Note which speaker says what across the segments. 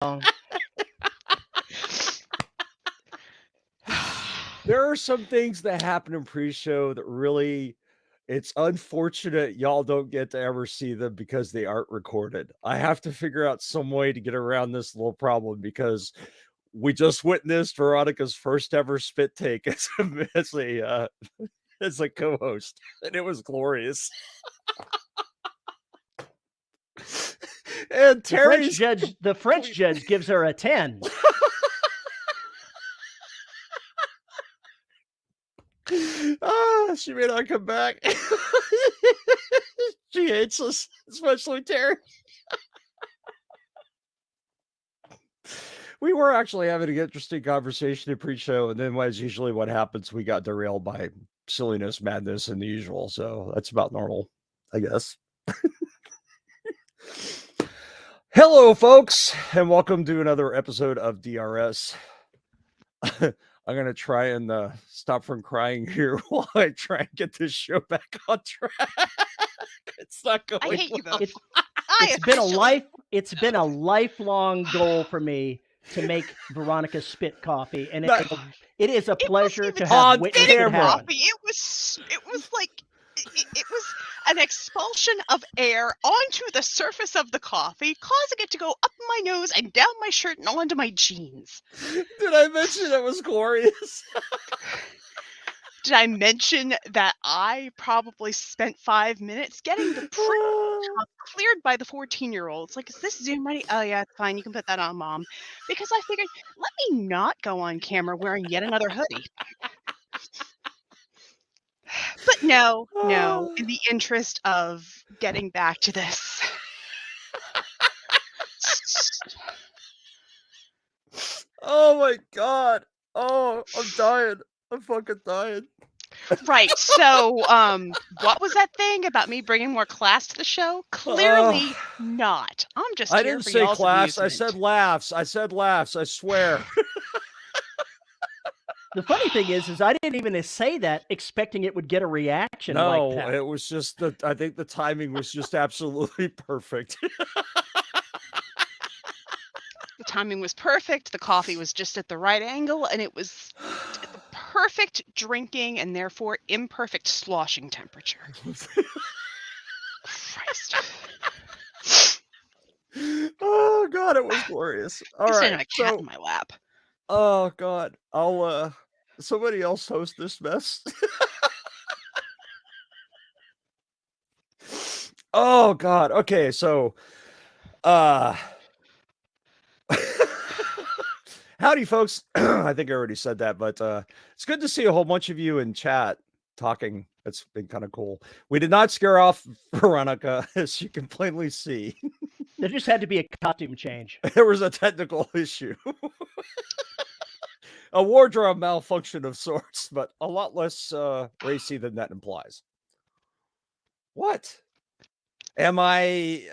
Speaker 1: There are some things that happen in pre-show that really, it's unfortunate y'all don't get to ever see them because they aren't recorded. I have to figure out some way to get around this little problem because we just witnessed Veronica's first ever spit take as a co-host, and it was glorious. And
Speaker 2: the French judge gives her a 10.
Speaker 1: She may not come back. She hates us, especially Terry. We were actually having an interesting conversation in pre-show, and then as usually what happens, we got derailed by silliness, madness, and the usual. So that's about normal, I guess. Hello, folks, and welcome to another episode of DRS. I'm going to try and stop from crying here while I try and get this show back on track. It's not going
Speaker 3: I hate you both.
Speaker 2: It's been a lifelong goal for me to make Veronica spit coffee, and it is a pleasure to have witnessed it happen.
Speaker 3: It was like it was an expulsion of air onto the surface of the coffee, causing it to go up my nose and down my shirt and onto my jeans.
Speaker 1: Did I mention it was glorious?
Speaker 3: Did I mention that I probably spent 5 minutes getting the cleared by the 14-year-olds? Like, is this Zoom ready? Oh, yeah, it's fine. You can put that on, Mom. Because I figured, let me not go on camera wearing yet another hoodie. But no, in the interest of getting back to this.
Speaker 1: Oh, my God. Oh, I'm dying. I'm fucking dying.
Speaker 3: Right. So, what was that thing about me bringing more class to the show? Clearly not. I'm just
Speaker 1: I
Speaker 3: here
Speaker 1: didn't
Speaker 3: for
Speaker 1: say
Speaker 3: y'all's
Speaker 1: class.
Speaker 3: amusement.
Speaker 1: I said laughs. I swear.
Speaker 2: The funny thing is I didn't even say that expecting it would get a reaction
Speaker 1: like
Speaker 2: that.
Speaker 1: No, it was just I think the timing was just absolutely perfect.
Speaker 3: The timing was perfect. The coffee was just at the right angle, and it was the perfect drinking and therefore imperfect sloshing temperature. Christ.
Speaker 1: Oh, God, it was glorious. All right.
Speaker 3: A cat in my lap.
Speaker 1: Oh, God. I'll somebody else host this mess. Oh, God. Okay, so howdy, folks. I think I already said that, but it's good to see a whole bunch of you in chat talking. It's been kind of cool. We did not scare off Veronica, as you can plainly see.
Speaker 2: There just had to be a costume change.
Speaker 1: There was a technical issue. A wardrobe malfunction of sorts, but a lot less racy than that implies. What? Am I...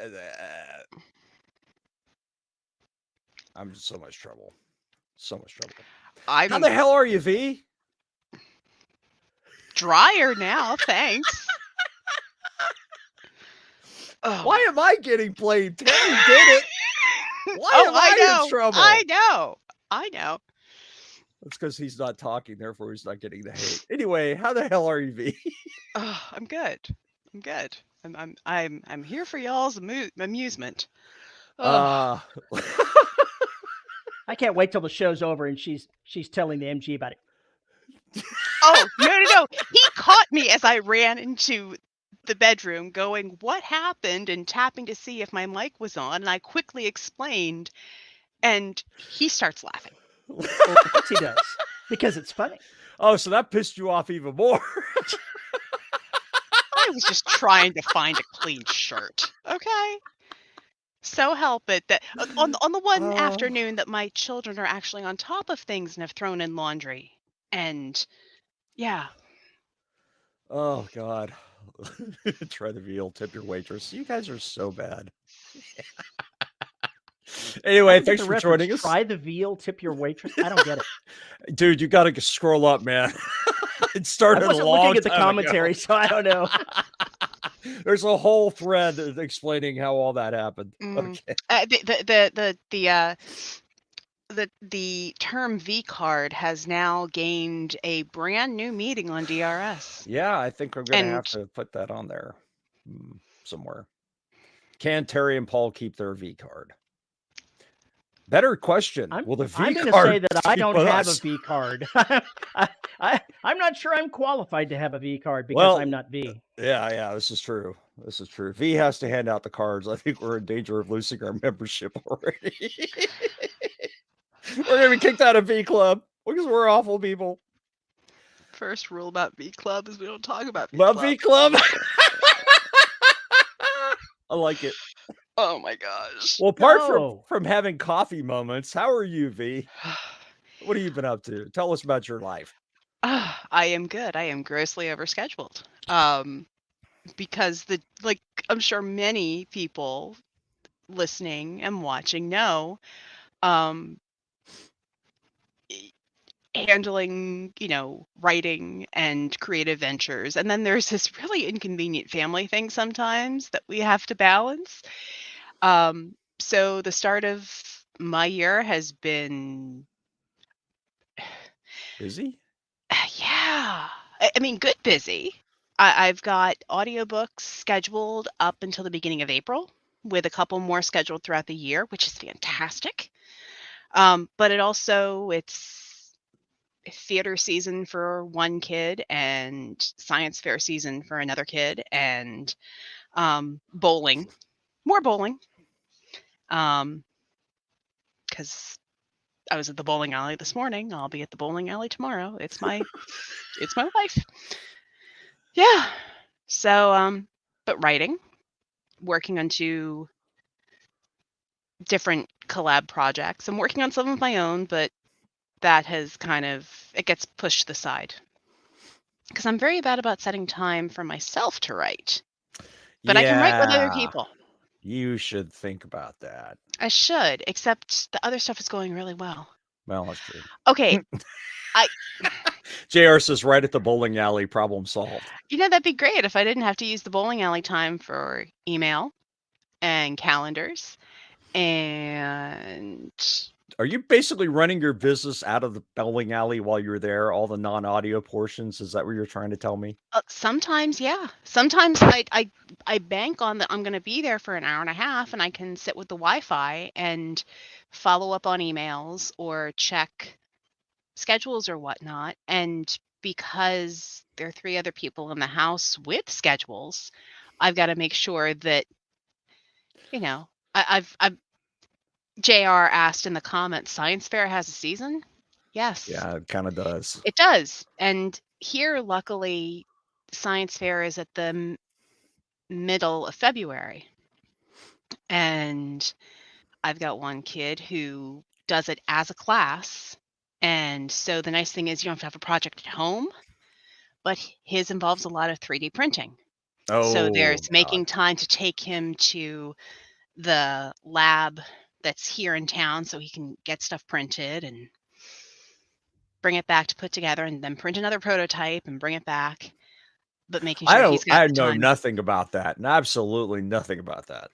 Speaker 1: I'm in so much trouble. So much trouble. How the hell are you, V?
Speaker 3: Drier now, thanks.
Speaker 1: Why am I getting blamed? Terry did it. Why am I in trouble?
Speaker 3: I know.
Speaker 1: That's because he's not talking, therefore he's not getting the hate. Anyway, how the hell are you, V?
Speaker 3: I'm good. I'm here for y'all's amusement.
Speaker 2: I can't wait till the show's over and she's telling the MG about it.
Speaker 3: Oh, no. He caught me as I ran into the bedroom going, what happened? And tapping to see if my mic was on. And I quickly explained. And he starts laughing.
Speaker 2: Well, of course he does. Because it's funny.
Speaker 1: Oh, so that pissed you off even more.
Speaker 3: I was just trying to find a clean shirt. Okay. So help it that on the one afternoon that my children are actually on top of things and have thrown in laundry. And yeah.
Speaker 1: Oh, God. Try the veal, tip your waitress. You guys are so bad. Anyway, thanks for joining us.
Speaker 2: Try the veal, tip your waitress. I don't get it.
Speaker 1: Dude, you got to scroll up, man. It started a long time
Speaker 2: looking at the commentary,
Speaker 1: ago.
Speaker 2: so I don't know.
Speaker 1: There's a whole thread explaining how all that happened. Okay.
Speaker 3: The term V card has now gained a brand new meaning on DRS.
Speaker 1: Yeah, I think I'm going to
Speaker 3: And
Speaker 1: have to put that on there somewhere. Can Terry and Paul keep their V card? Better question. Will the V
Speaker 2: I'm going to
Speaker 1: card
Speaker 2: say that I
Speaker 1: keep
Speaker 2: don't have a
Speaker 1: us?
Speaker 2: V card. I'm not sure I'm qualified to have a V card because
Speaker 1: Well,
Speaker 2: I'm not V.
Speaker 1: Yeah, this is true. This is true. V has to hand out the cards. I think we're in danger of losing our membership already. We're going to be kicked out of V Club because we're awful people.
Speaker 3: First rule about V Club is we don't talk about V
Speaker 1: Love
Speaker 3: Club.
Speaker 1: V Club. I like it.
Speaker 3: Oh my gosh.
Speaker 1: Well, apart from having coffee moments, how are you, V? What have you been up to? Tell us about your life.
Speaker 3: I am good. I am grossly overscheduled. Because I'm sure many people listening and watching know, handling, writing and creative ventures. And then there's this really inconvenient family thing sometimes that we have to balance. So the start of my year has been
Speaker 1: busy.
Speaker 3: Yeah. I mean, good busy. I've got audiobooks scheduled up until the beginning of April, with a couple more scheduled throughout the year, which is fantastic. But it's theater season for one kid and science fair season for another kid, and bowling, more bowling. Because I was at the bowling alley this morning. I'll be at the bowling alley tomorrow. It's my life. Yeah. So, but writing, working on 2 different collab projects. I'm working on some of my own, but that has it gets pushed to the side. Because I'm very bad about setting time for myself to write. But I can write with other people.
Speaker 1: You should think about that.
Speaker 3: I should, except the other stuff is going really well.
Speaker 1: Well, that's true.
Speaker 3: Okay.
Speaker 1: JR says right at the bowling alley, problem solved.
Speaker 3: That'd be great if I didn't have to use the bowling alley time for email and calendars. And
Speaker 1: are you basically running your business out of the bowling alley while you're there? All the non-audio portions? Is that what you're trying to tell me?
Speaker 3: Sometimes, yeah. Sometimes I bank on that I'm going to be there for an hour and a half, and I can sit with the Wi-Fi and follow up on emails or check schedules or whatnot. And because there are 3 other people in the house with schedules, I've got to make sure that, I've JR asked in the comments, science fair has a season? Yes.
Speaker 1: Yeah, it kind of does.
Speaker 3: It does. And here, luckily, science fair is at the middle of February. And I've got one kid who does it as a class. And so the nice thing is you don't have to have a project at home, but his involves a lot of 3D printing. So there's making time to take him to the lab that's here in town so he can get stuff printed and bring it back to put together, and then print another prototype and bring it back. But making sure he's got the time.
Speaker 1: I know nothing about that. Absolutely nothing about that.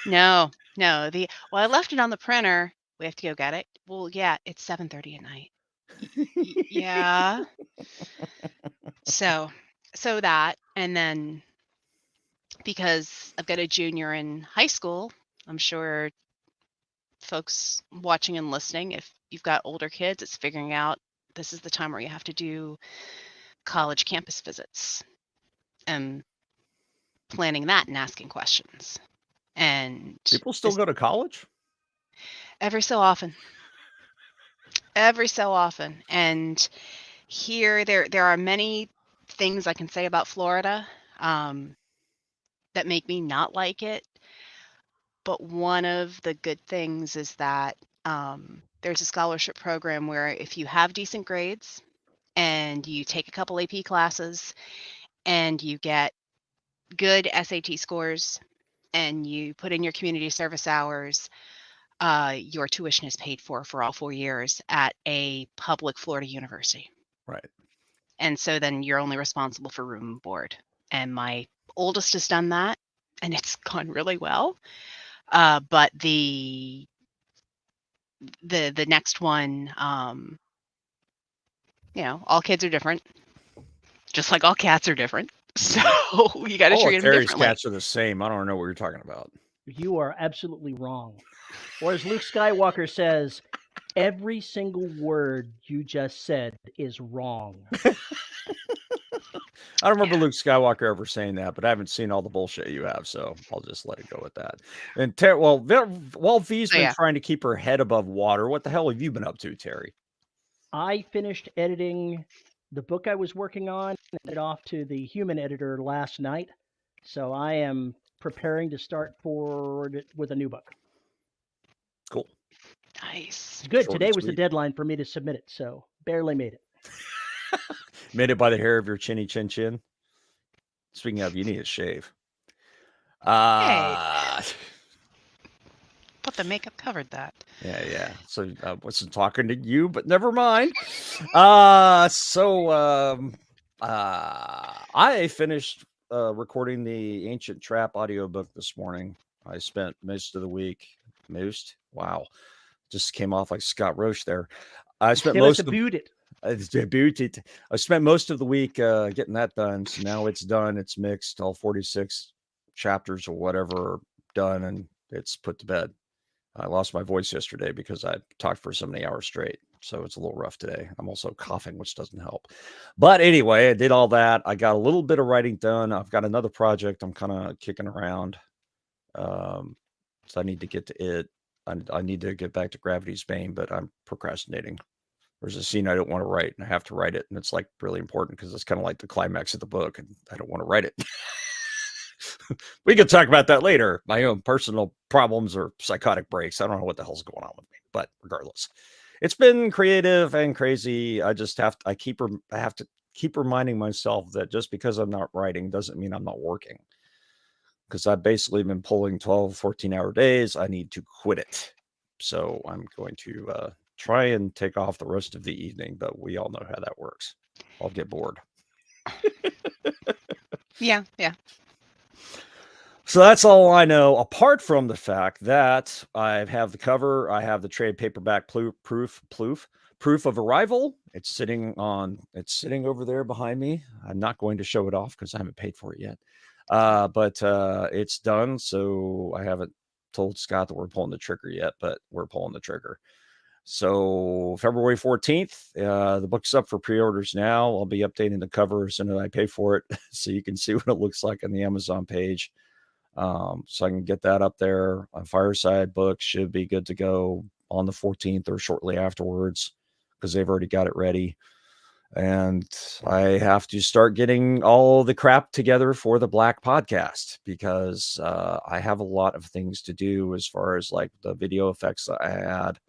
Speaker 3: No. I left it on the printer. We have to go get it. Well, yeah, it's 7:30 at night. Yeah. So that, and then because I've got a junior in high school, I'm sure folks watching and listening, if you've got older kids, it's figuring out this is the time where you have to do college campus visits and planning that and asking questions. And
Speaker 1: people still go to college?
Speaker 3: Every so often. And here there are many things I can say about Florida that make me not like it. But one of the good things is that there's a scholarship program where if you have decent grades and you take a couple AP classes and you get good SAT scores and you put in your community service hours, your tuition is paid for all 4 years at a public Florida university.
Speaker 1: Right.
Speaker 3: And so then you're only responsible for room and board. and my oldest has done that, and it's gone really well. But the next one, all kids are different, just like all cats are different. So you got to
Speaker 1: All
Speaker 3: treat
Speaker 1: of
Speaker 3: them
Speaker 1: Terry's
Speaker 3: differently.
Speaker 1: cats are the same. I don't know what you're talking about.
Speaker 2: You are absolutely wrong. Or as Luke Skywalker says, every single word you just said is wrong.
Speaker 1: I don't remember Luke Skywalker ever saying that, but I haven't seen all the bullshit you have, so I'll just let it go with that. And while V's been trying to keep her head above water, what the hell have you been up to, Terry?
Speaker 2: I finished editing the book I was working on and sent it off to the human editor last night. So I am preparing to start forward with a new book.
Speaker 1: Cool.
Speaker 3: Nice.
Speaker 2: It's good. Today was the deadline for me to submit it, so barely made it.
Speaker 1: Made it by the hair of your chinny chin chin. Speaking of, you need a shave.
Speaker 3: Hey. But the makeup covered that.
Speaker 1: Yeah. So I wasn't talking to you, but never mind. I finished recording the Ancient Trap audiobook this morning. I spent most of the week. Wow. Just came off like Scott Roche there. I spent most of I spent most of the week getting that done. So now it's done. It's mixed. All 46 chapters or whatever are done, and it's put to bed. I lost my voice yesterday because I talked for so many hours straight. So it's a little rough today. I'm also coughing, which doesn't help. But anyway, I did all that. I got a little bit of writing done. I've got another project I'm kind of kicking around. So I need to get to it. I need to get back to Gravity's Bane, but I'm procrastinating. There's a scene I don't want to write, and I have to write it. And it's like really important because it's kind of like the climax of the book, and I don't want to write it. We can talk about that later. My own personal problems or psychotic breaks. I don't know what the hell's going on with me, but regardless, it's been creative and crazy. I have to keep reminding myself that just because I'm not writing doesn't mean I'm not working. Because I've basically been pulling 12, 14-hour days. I need to quit it. So I'm going to try and take off the rest of the evening, but we all know how that works. I'll get bored.
Speaker 3: Yeah.
Speaker 1: So that's all I know, apart from the fact that I have the cover. I have the trade paperback proof of arrival. It's sitting over there behind me. I'm not going to show it off because I haven't paid for it yet. But it's done. So I haven't told Scott that we're pulling the trigger yet, but we're pulling the trigger. So February 14th, the book's up for pre-orders now. I'll be updating the cover as soon as I pay for it, so you can see what it looks like on the Amazon page. So I can get that up there. On Fireside Books should be good to go on the 14th or shortly afterwards because they've already got it ready. And I have to start getting all the crap together for the Black podcast because I have a lot of things to do as far as like the video effects that I had.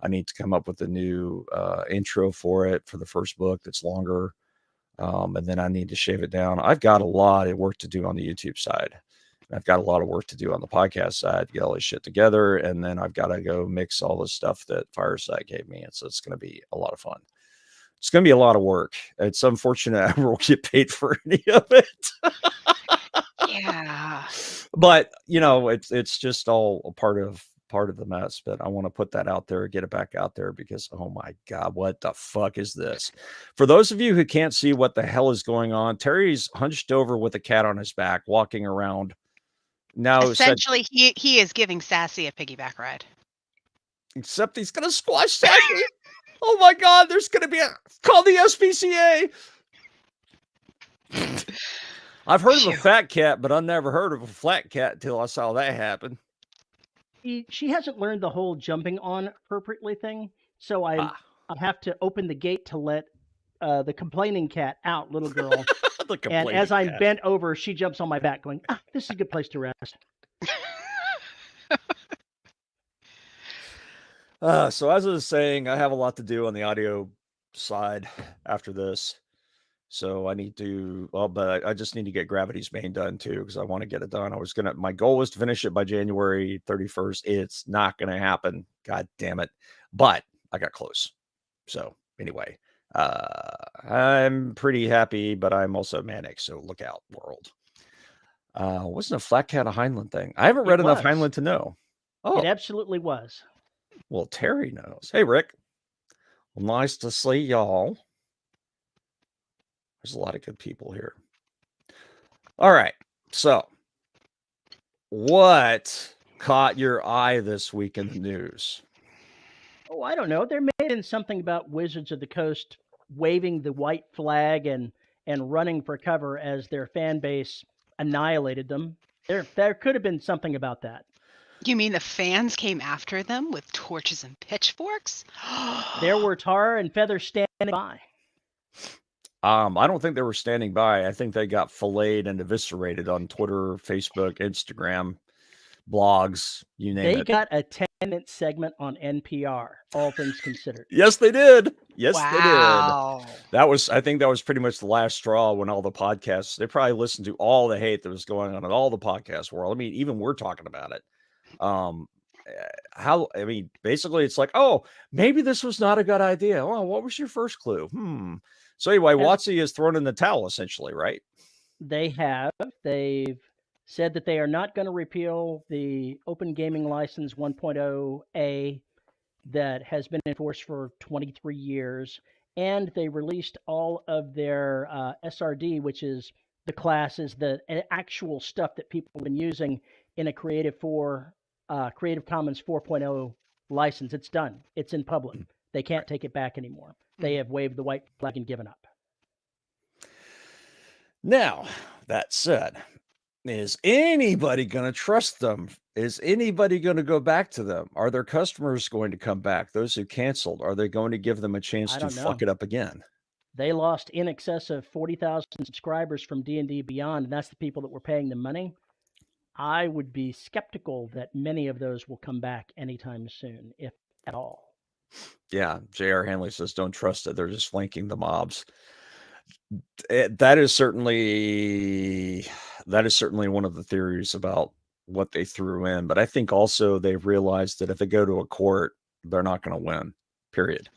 Speaker 1: I need to come up with a new intro for it for the first book that's longer. And then I need to shave it down. I've got a lot of work to do on the YouTube side. I've got a lot of work to do on the podcast side to get all this shit together. And then I've got to go mix all the stuff that Fireside gave me. And so it's going to be a lot of fun. It's going to be a lot of work. It's unfortunate I won't get paid for any of it.
Speaker 3: Yeah.
Speaker 1: But, it's just all a part of the mess. But I want to put that out there, get it back out there because, oh my God, what the fuck is this? For those of you who can't see what the hell is going on, Terry's hunched over with a cat on his back, walking around. Now,
Speaker 3: essentially, he is giving Sassy a piggyback ride.
Speaker 1: Except he's going to squash Sassy. Oh my God, there's going to be call the SPCA. I've heard of a fat cat, but I've never heard of a flat cat until I saw that happen.
Speaker 2: She hasn't learned the whole jumping on appropriately thing, so I have to open the gate to let the complaining cat out, little girl. And as I'm bent over, she jumps on my back going, this is a good place to rest.
Speaker 1: So as I was saying, I have a lot to do on the audio side after this. So I need to, but I just need to get Gravity's Bane done too, because I want to get it done. My goal was to finish it by January 31st. It's not going to happen. God damn it. But I got close. So anyway, I'm pretty happy, but I'm also manic, so look out, world. Wasn't a Flat Cat a Heinlein thing? I haven't read enough Heinlein to know.
Speaker 2: Oh, it absolutely was.
Speaker 1: Well, Terry knows. Hey, Rick. Well, nice to see y'all. There's a lot of good people here. All right. So, what caught your eye this week in the news?
Speaker 2: Oh, I don't know. There may have been something about Wizards of the Coast waving the white flag and running for cover as their fan base annihilated them. There could have been something about that.
Speaker 3: You mean the fans came after them with torches and pitchforks?
Speaker 2: There were tar and feathers standing by.
Speaker 1: I don't think they were standing by. I think they got filleted and eviscerated on Twitter, Facebook, Instagram, blogs, you name it.
Speaker 2: They got a 10-minute segment on NPR, all things considered.
Speaker 1: Yes, they did. Yes,
Speaker 3: wow.
Speaker 1: They did. I think that was pretty much the last straw when all the podcasts, they probably listened to all the hate that was going on in all the podcast world. I mean, even we're talking about it. Basically it's like, oh, maybe this was not a good idea. Well, what was your first clue? So anyway, WotC is thrown in the towel essentially, right?
Speaker 2: They've said that they are not going to repeal the Open Gaming License 1.0A that has been enforced for 23 years. And they released all of their SRD, which is the classes, the actual stuff that people have been using in a Creative Commons 4.0 license. It's done. It's in public. They can't take it back anymore. They have waved the white flag and given up.
Speaker 1: Now, that said, is anybody going to trust them? Is anybody going to go back to them? Are their customers going to come back? Those who canceled, are they going to give them a chance to fuck it up again?
Speaker 2: They lost in excess of 40,000 subscribers from D&D Beyond, and that's the people that were paying them money. I would be skeptical that many of those will come back anytime soon, if at all.
Speaker 1: Yeah, J.R. Hanley says, don't trust it. They're just flanking the mobs. That is certainly one of the theories about what they threw in. But I think also they've realized that if they go to a court, they're not going to win, period.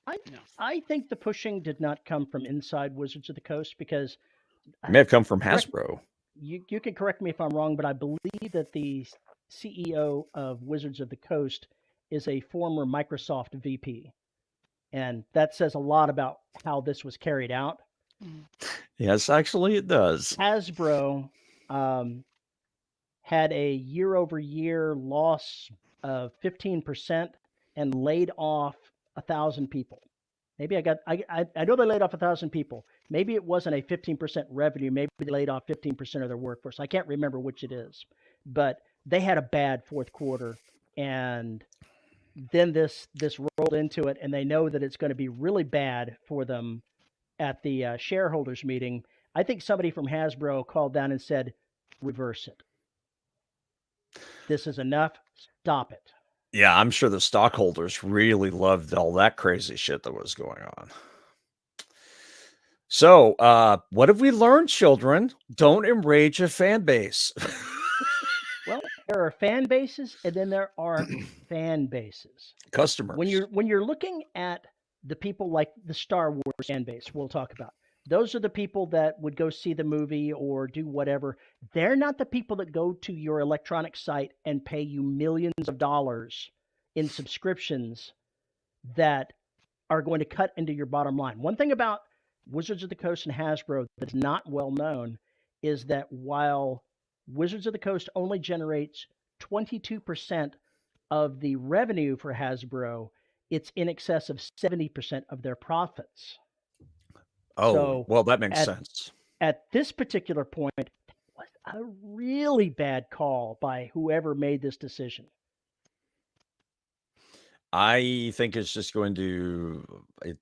Speaker 2: I think the pushing did not come from inside Wizards of the Coast because...
Speaker 1: It may have come from Hasbro.
Speaker 2: You can correct me if I'm wrong, but I believe that the CEO of Wizards of the Coast is a former Microsoft VP. And that says a lot about how this was carried out.
Speaker 1: Yes, actually it does.
Speaker 2: Hasbro had a year-over-year loss of 15% and laid off 1,000 people. Maybe I know they laid off 1,000 people. Maybe it wasn't a 15% revenue. Maybe they laid off 15% of their workforce. I can't remember which it is, but they had a bad fourth quarter, and then this rolled into it, and they know that it's going to be really bad for them at the shareholders meeting. I think somebody from Hasbro called down and said, reverse it. This is enough. Stop it.
Speaker 1: Yeah, I'm sure the stockholders really loved all that crazy shit that was going on. So, what have we learned, children? Don't enrage a fan base.
Speaker 2: Well, there are fan bases, and then there are fan bases.
Speaker 1: Customers.
Speaker 2: When you're looking at the people like the Star Wars fan base, we'll talk about. Those are the people that would go see the movie or do whatever. They're not the people that go to your electronic site and pay you millions of dollars in subscriptions that are going to cut into your bottom line. One thing about Wizards of the Coast and Hasbro that's not well known is that while Wizards of the Coast only generates 22% of the revenue for Hasbro, it's in excess of 70% of their profits.
Speaker 1: Oh, so well, that makes sense.
Speaker 2: At this particular point, it was a really bad call by whoever made this decision.
Speaker 1: I think it's just going to. It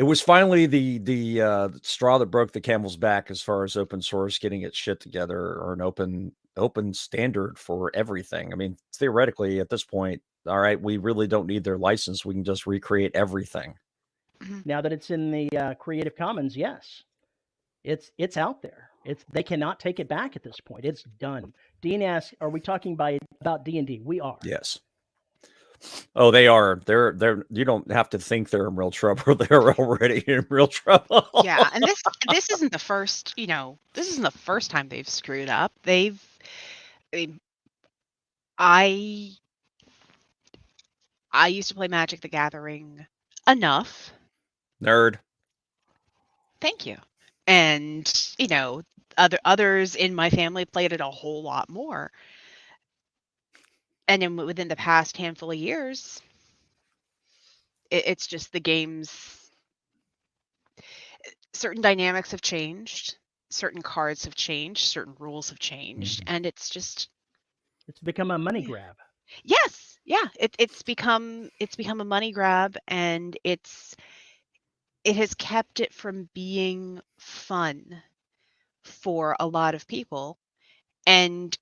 Speaker 1: was finally the straw that broke the camel's back as far as open source getting its shit together, or an open standard for everything. I mean, theoretically, at this point, all right, we really don't need their license. We can just recreate everything.
Speaker 2: Now that it's in the Creative Commons, yes, it's out there. They cannot take it back at this point. It's done. Dean asks, "Are we talking about D&D?" We are.
Speaker 1: Yes. Oh, they are. They're. You don't have to think they're in real trouble. They're already in real trouble.
Speaker 3: Yeah, and this isn't the first. This isn't the first time they've screwed up. I I used to play Magic the Gathering enough.
Speaker 1: Nerd.
Speaker 3: Thank you. And others in my family played it a whole lot more. And then within the past handful of years, it's just the games. Certain dynamics have changed, certain cards have changed, certain rules have changed, and it's
Speaker 2: become a money grab.
Speaker 3: Yes, yeah, it's become a money grab, and it has kept it from being fun for a lot of people. And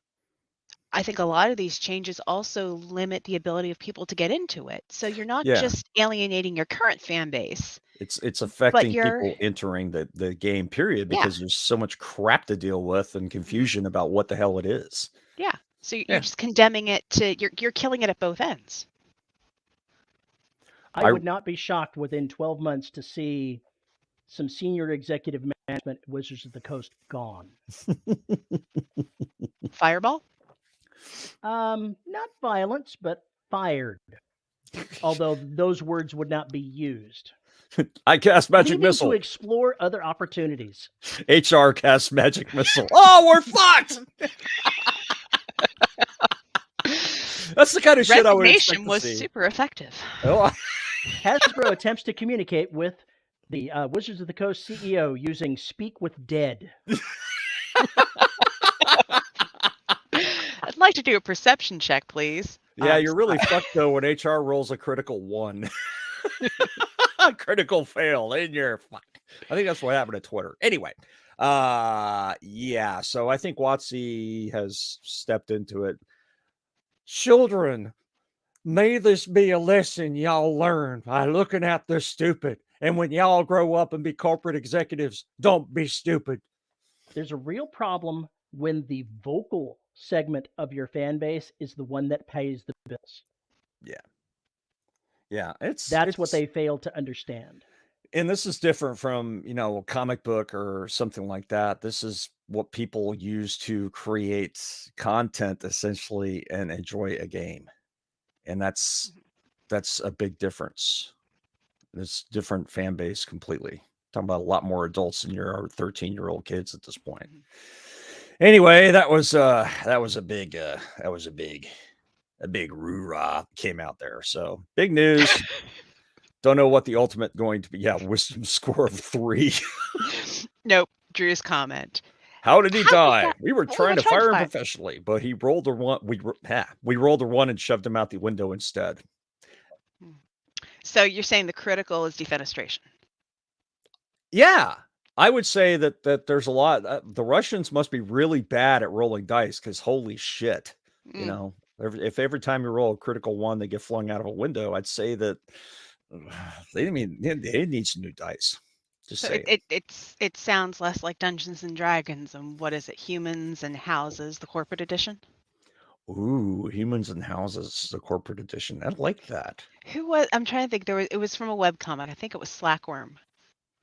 Speaker 3: I think a lot of these changes also limit the ability of people to get into it. So you're not just alienating your current fan base.
Speaker 1: It's affecting people entering the game, period, because there's so much crap to deal with and confusion about what the hell it is.
Speaker 3: Yeah. So you're just condemning it to you're killing it at both ends.
Speaker 2: I would not be shocked within 12 months to see some senior executive management at Wizards of the Coast gone.
Speaker 3: Fireball?
Speaker 2: Not violence, but fired. Although those words would not be used.
Speaker 1: I cast magic missile
Speaker 2: to explore other opportunities.
Speaker 1: HR casts magic missile. Oh, we're fucked. That's the kind of shit I would expect to see.
Speaker 3: Was super effective.
Speaker 1: Oh.
Speaker 2: Hasbro attempts to communicate with the Wizards of the Coast CEO using Speak with Dead.
Speaker 3: I'd like to do a perception check, please.
Speaker 1: Yeah, you're really fucked though when HR rolls a critical 1. Critical fail, and you're fucked. I think that's what happened to Twitter. Anyway, yeah. So I think WotC has stepped into it. Children, may this be a lesson y'all learn by looking at the stupid. And when y'all grow up and be corporate executives, don't be stupid.
Speaker 2: There's a real problem when the vocal segment of your fan base is the one that pays the bills.
Speaker 1: Yeah,
Speaker 2: that's what they fail to understand.
Speaker 1: And this is different from, a comic book or something like that. This is what people use to create content essentially and enjoy a game. And that's a big difference. It's different fan base completely. Talking about a lot more adults than your 13-year-old kids at this point. Anyway, that was a big roo-rah came out there. So big news. Don't know what the ultimate going to be. Yeah, wisdom score of 3.
Speaker 3: Nope. Drew's comment.
Speaker 1: How did he die? We were trying to fire him professionally, but he rolled a 1. We rolled a 1 and shoved him out the window instead.
Speaker 3: So you're saying the critical is defenestration?
Speaker 1: Yeah, I would say that there's a lot. The Russians must be really bad at rolling dice because holy shit, if every time you roll a critical 1, they get flung out of a window, I'd say that they need some new dice. Just
Speaker 3: so it sounds less like Dungeons and Dragons and what is it? Humans and Houses, the corporate edition.
Speaker 1: Ooh, Humans and Houses, the corporate edition. I like that.
Speaker 3: Who was? I'm trying to think. It was from a webcomic. I think it was Slackworm.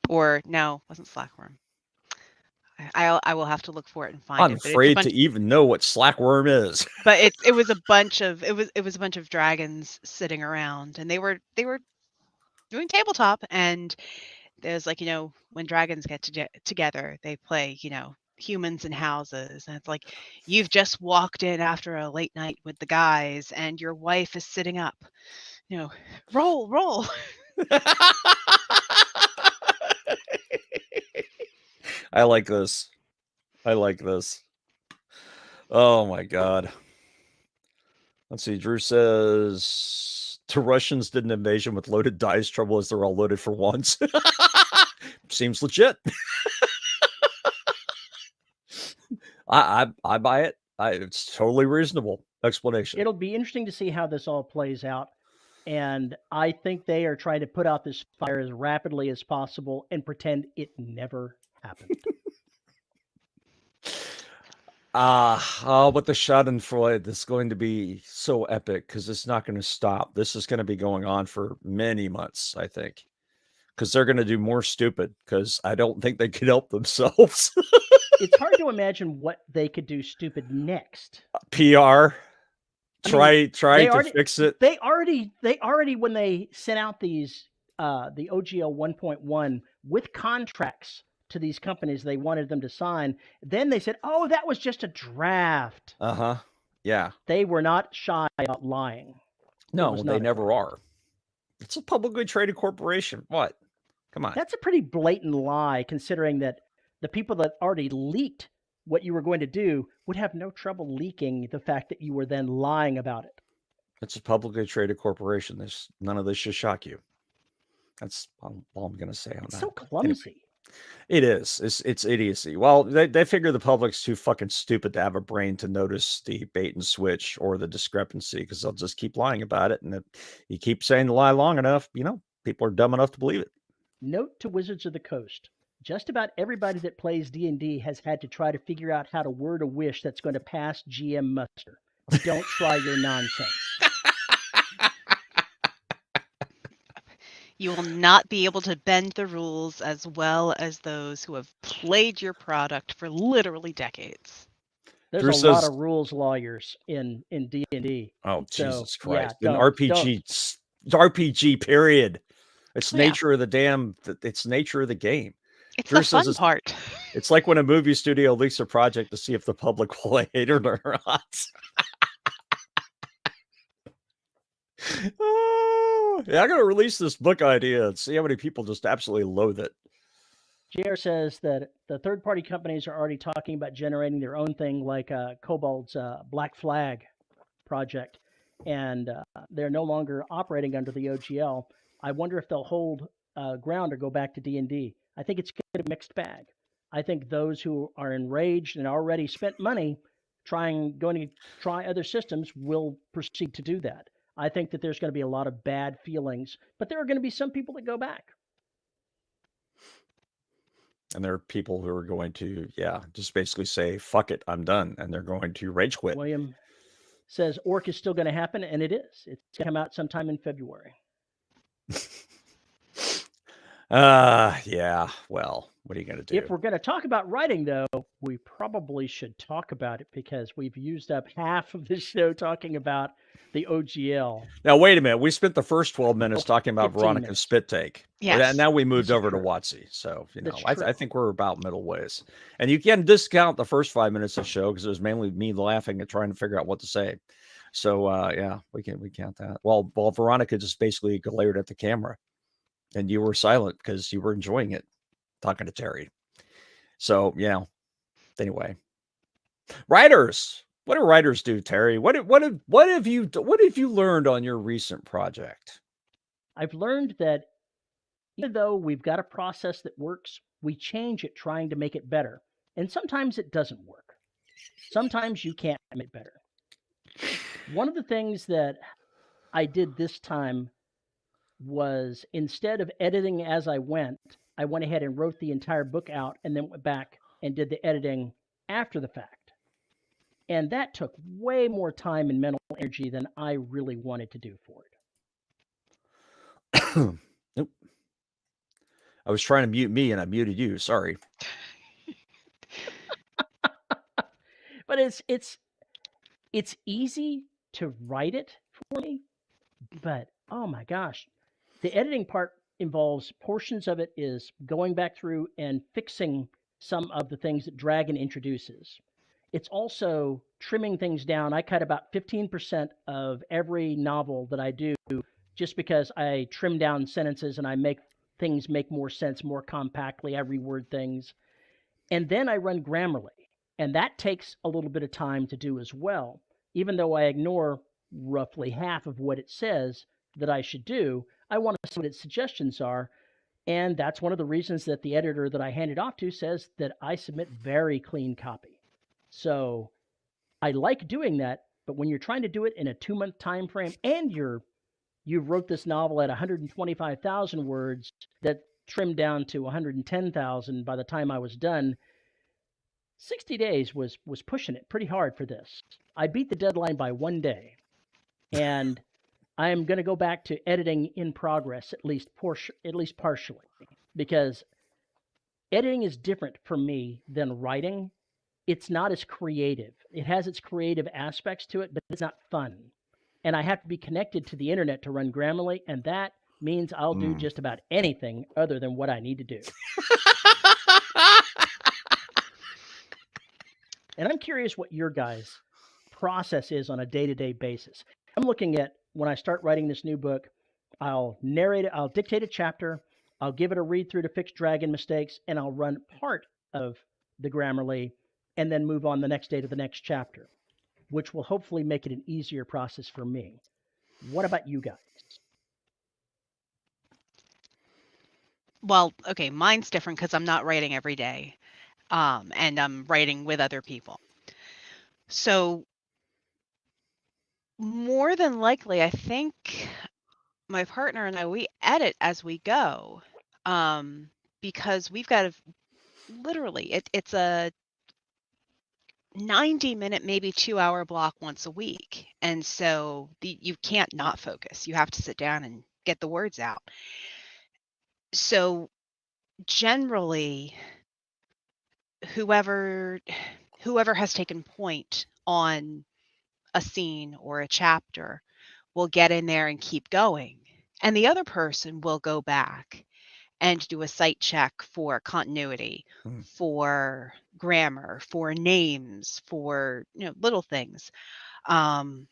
Speaker 3: Or no, it wasn't Slackworm. I will have to look for it and find it.
Speaker 1: I'm afraid to even know what Slackworm is.
Speaker 3: But it was a bunch of a bunch of dragons sitting around, and they were doing tabletop, and there's like when dragons get together, they play Humans and Houses, and it's like you've just walked in after a late night with the guys, and your wife is sitting up. Roll.
Speaker 1: I like this. Oh my god. Let's see. Drew says the Russians did an invasion with loaded dice. Trouble is they're all loaded for once. Seems legit. I buy it. It's totally reasonable explanation.
Speaker 2: It'll be interesting to see how this all plays out. And I think they are trying to put out this fire as rapidly as possible and pretend it never happened.
Speaker 1: But the Schadenfreude is going to be so epic because it's not going to stop. This is going to be going on for many months, I think, because they're going to do more stupid because I don't think they can help themselves.
Speaker 2: It's hard to imagine what they could do stupid next.
Speaker 1: PR. Try to fix it.
Speaker 2: They already when they sent out these the OGL 1.1 with contracts to these companies they wanted them to sign, then they said, "Oh, that was just a draft."
Speaker 1: Yeah.
Speaker 2: They were not shy about lying.
Speaker 1: No, they never are. It's a publicly traded corporation. What? Come on.
Speaker 2: That's a pretty blatant lie, considering that the people that already leaked what you were going to do would have no trouble leaking the fact that you were then lying about it.
Speaker 1: It's a publicly traded corporation. None of this should shock you. That's all I'm going to say on that.
Speaker 2: It's so clumsy.
Speaker 1: Anyway, it is. It's idiocy. Well, they figure the public's too fucking stupid to have a brain to notice the bait and switch or the discrepancy because they'll just keep lying about it. And if you keep saying the lie long enough, people are dumb enough to believe it.
Speaker 2: Note to Wizards of the Coast. Just about everybody that plays D&D has had to try to figure out how to word a wish that's going to pass GM muster. Don't try your nonsense.
Speaker 3: You will not be able to bend the rules as well as those who have played your product for literally decades.
Speaker 2: There's a lot of rules lawyers in D&D.
Speaker 1: Oh, so, Jesus Christ. Yeah, RPG, period. It's nature of it's nature of the game.
Speaker 3: It's the fun part.
Speaker 1: It's like when a movie studio leaks a project to see if the public will hate it or not. Yeah, I'm going to release this book idea and see how many people just absolutely loathe it.
Speaker 2: JR says that the third-party companies are already talking about generating their own thing like Kobold's Black Flag project, and they're no longer operating under the OGL. I wonder if they'll hold ground or go back to D&D. I think it's going to be a mixed bag. I think those who are enraged and already spent money going to try other systems will proceed to do that. I think that there's going to be a lot of bad feelings, but there are going to be some people that go back.
Speaker 1: And there are people who are going to, just basically say, fuck it, I'm done. And they're going to rage quit.
Speaker 2: William says Orc is still going to happen, and it is. It's going to come out sometime in February.
Speaker 1: Yeah, well, what are you going to do?
Speaker 2: If we're going to talk about writing, though, we probably should talk about it because we've used up half of the show talking about the OGL.
Speaker 1: Now, wait a minute. We spent the first 12 minutes talking about Veronica's spit take.
Speaker 3: Yes.
Speaker 1: And now we moved over to WotC. So, I think we're about middle ways. And you can discount the first 5 minutes of the show because it was mainly me laughing and trying to figure out what to say. So, we count that. Well, Veronica just basically glared at the camera. And you were silent because you were enjoying it, talking to Terry. So, anyway. Writers. What do writers do, Terry? What have you learned on your recent project?
Speaker 2: I've learned that even though we've got a process that works, we change it trying to make it better. And sometimes it doesn't work. Sometimes you can't make it better. One of the things that I did this time was instead of editing as I went ahead and wrote the entire book out and then went back and did the editing after the fact. And that took way more time and mental energy than I really wanted to do for
Speaker 1: it. Nope. I was trying to mute me and I muted you. Sorry.
Speaker 2: But it's easy to write it for me, but oh my gosh, the editing part involves portions of it is going back through and fixing some of the things that Dragon introduces. It's also trimming things down. I cut about 15% of every novel that I do just because I trim down sentences and I make things make more sense more compactly. I reword things. And then I run Grammarly. And that takes a little bit of time to do as well. Even though I ignore roughly half of what it says that I should do, I want to see what its suggestions are. And that's one of the reasons that the editor that I handed off to says that I submit very clean copy. So I like doing that, but when you're trying to do it in a 2-month time frame and you wrote this novel at 125,000 words that trimmed down to 110,000 by the time I was done, 60 days was pushing it pretty hard for this. I beat the deadline by 1 day, and I'm going to go back to editing in progress at least partially, because editing is different for me than writing. It's not as creative. It has its creative aspects to it, but it's not fun. And I have to be connected to the internet to run Grammarly, and that means I'll do just about anything other than what I need to do. And I'm curious what your guys' process is on a day-to-day basis. I'm looking at when I start writing this new book, I'll narrate it, I'll dictate a chapter, I'll give it a read through to fix dragon mistakes, and I'll run part of the Grammarly and then move on the next day to the next chapter, which will hopefully make it an easier process for me. What about you guys?
Speaker 3: Well, okay, mine's different because I'm not writing every day, and I'm writing with other people. So more than likely, I think my partner and I, we edit as we go, because we've got literally, it's a 90-minute, maybe 2-hour block once a week. And so you can't not focus. You have to sit down and get the words out. So generally, whoever has taken point on a scene or a chapter will get in there and keep going. And the other person will go back and do a site check for continuity, for grammar, for names, for little things. And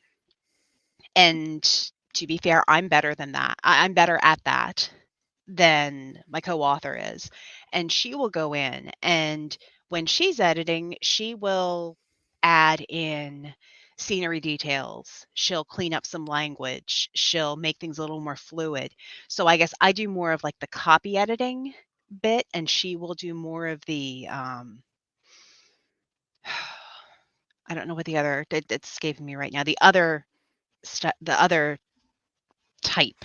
Speaker 3: to be fair, I'm better than that. I'm better at that than my co-author is. And she will go in, and when she's editing, she will add in scenery details. She'll clean up some language. She'll make things a little more fluid. So I guess I do more of like the copy editing bit, and she will do more of the I don't know what the other, it's escaping me right now. The other type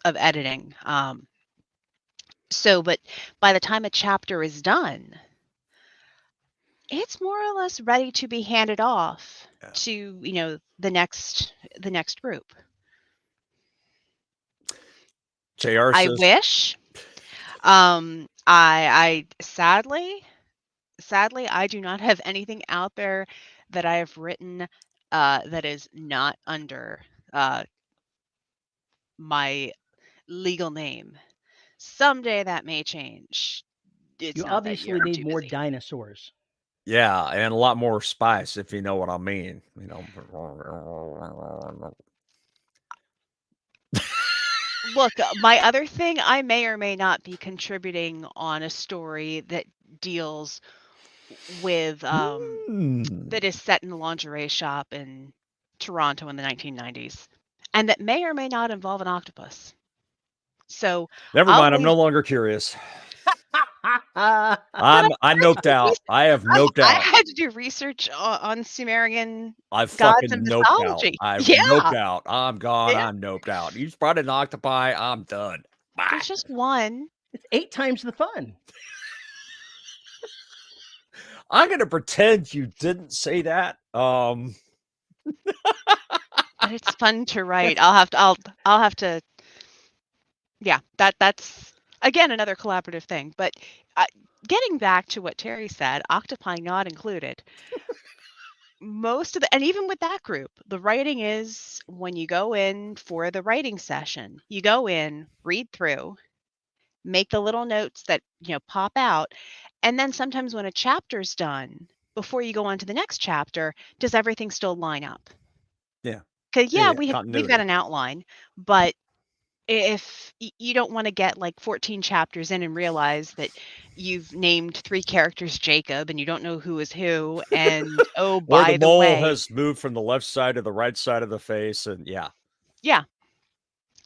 Speaker 3: of editing. But by the time a chapter is done, it's more or less ready to be handed off to the next group.
Speaker 1: JR
Speaker 3: I
Speaker 1: says,
Speaker 3: wish. I sadly I do not have anything out there that I have written that is not under my legal name. Someday that may change. It's
Speaker 2: You
Speaker 3: not that
Speaker 2: obviously
Speaker 3: year. I'm
Speaker 2: need
Speaker 3: too
Speaker 2: more
Speaker 3: busy.
Speaker 2: dinosaurs.
Speaker 1: yeah, and a lot more spice, if you know what I mean.
Speaker 3: Look, my other thing, I may or may not be contributing on a story that deals with that is set in the lingerie shop in Toronto in the 1990s, and that may or may not involve an octopus. So
Speaker 1: never mind, I'm no longer curious. I noped out. I have noped out.
Speaker 3: I had to do research on Sumerian
Speaker 1: I've
Speaker 3: gods
Speaker 1: fucking
Speaker 3: and
Speaker 1: noped out.
Speaker 3: mythology.
Speaker 1: I've noped out. I'm gone.
Speaker 3: Yeah.
Speaker 1: I'm noped out. You brought an octopi. I'm done. Bye.
Speaker 3: There's just one.
Speaker 2: It's 8 times the fun.
Speaker 1: I'm gonna pretend you didn't say that.
Speaker 3: But it's fun to write. I'll have to. Yeah, that's again another collaborative thing. But getting back to what Terry said, octopi not included. Most of and even with that group, the writing is when you go in for the writing session, you go in, read through, make the little notes that pop out, and then sometimes when a chapter's done, before you go on to the next chapter, does everything still line up?
Speaker 1: Yeah.
Speaker 3: Because we've
Speaker 1: continuity.
Speaker 3: got an outline, but if you don't want to get like 14 chapters in and realize that you've named 3 characters Jacob and you don't know who is who, and oh,
Speaker 1: or
Speaker 3: by
Speaker 1: the
Speaker 3: the
Speaker 1: mole
Speaker 3: way,
Speaker 1: has moved from the left side to the right side of the face, and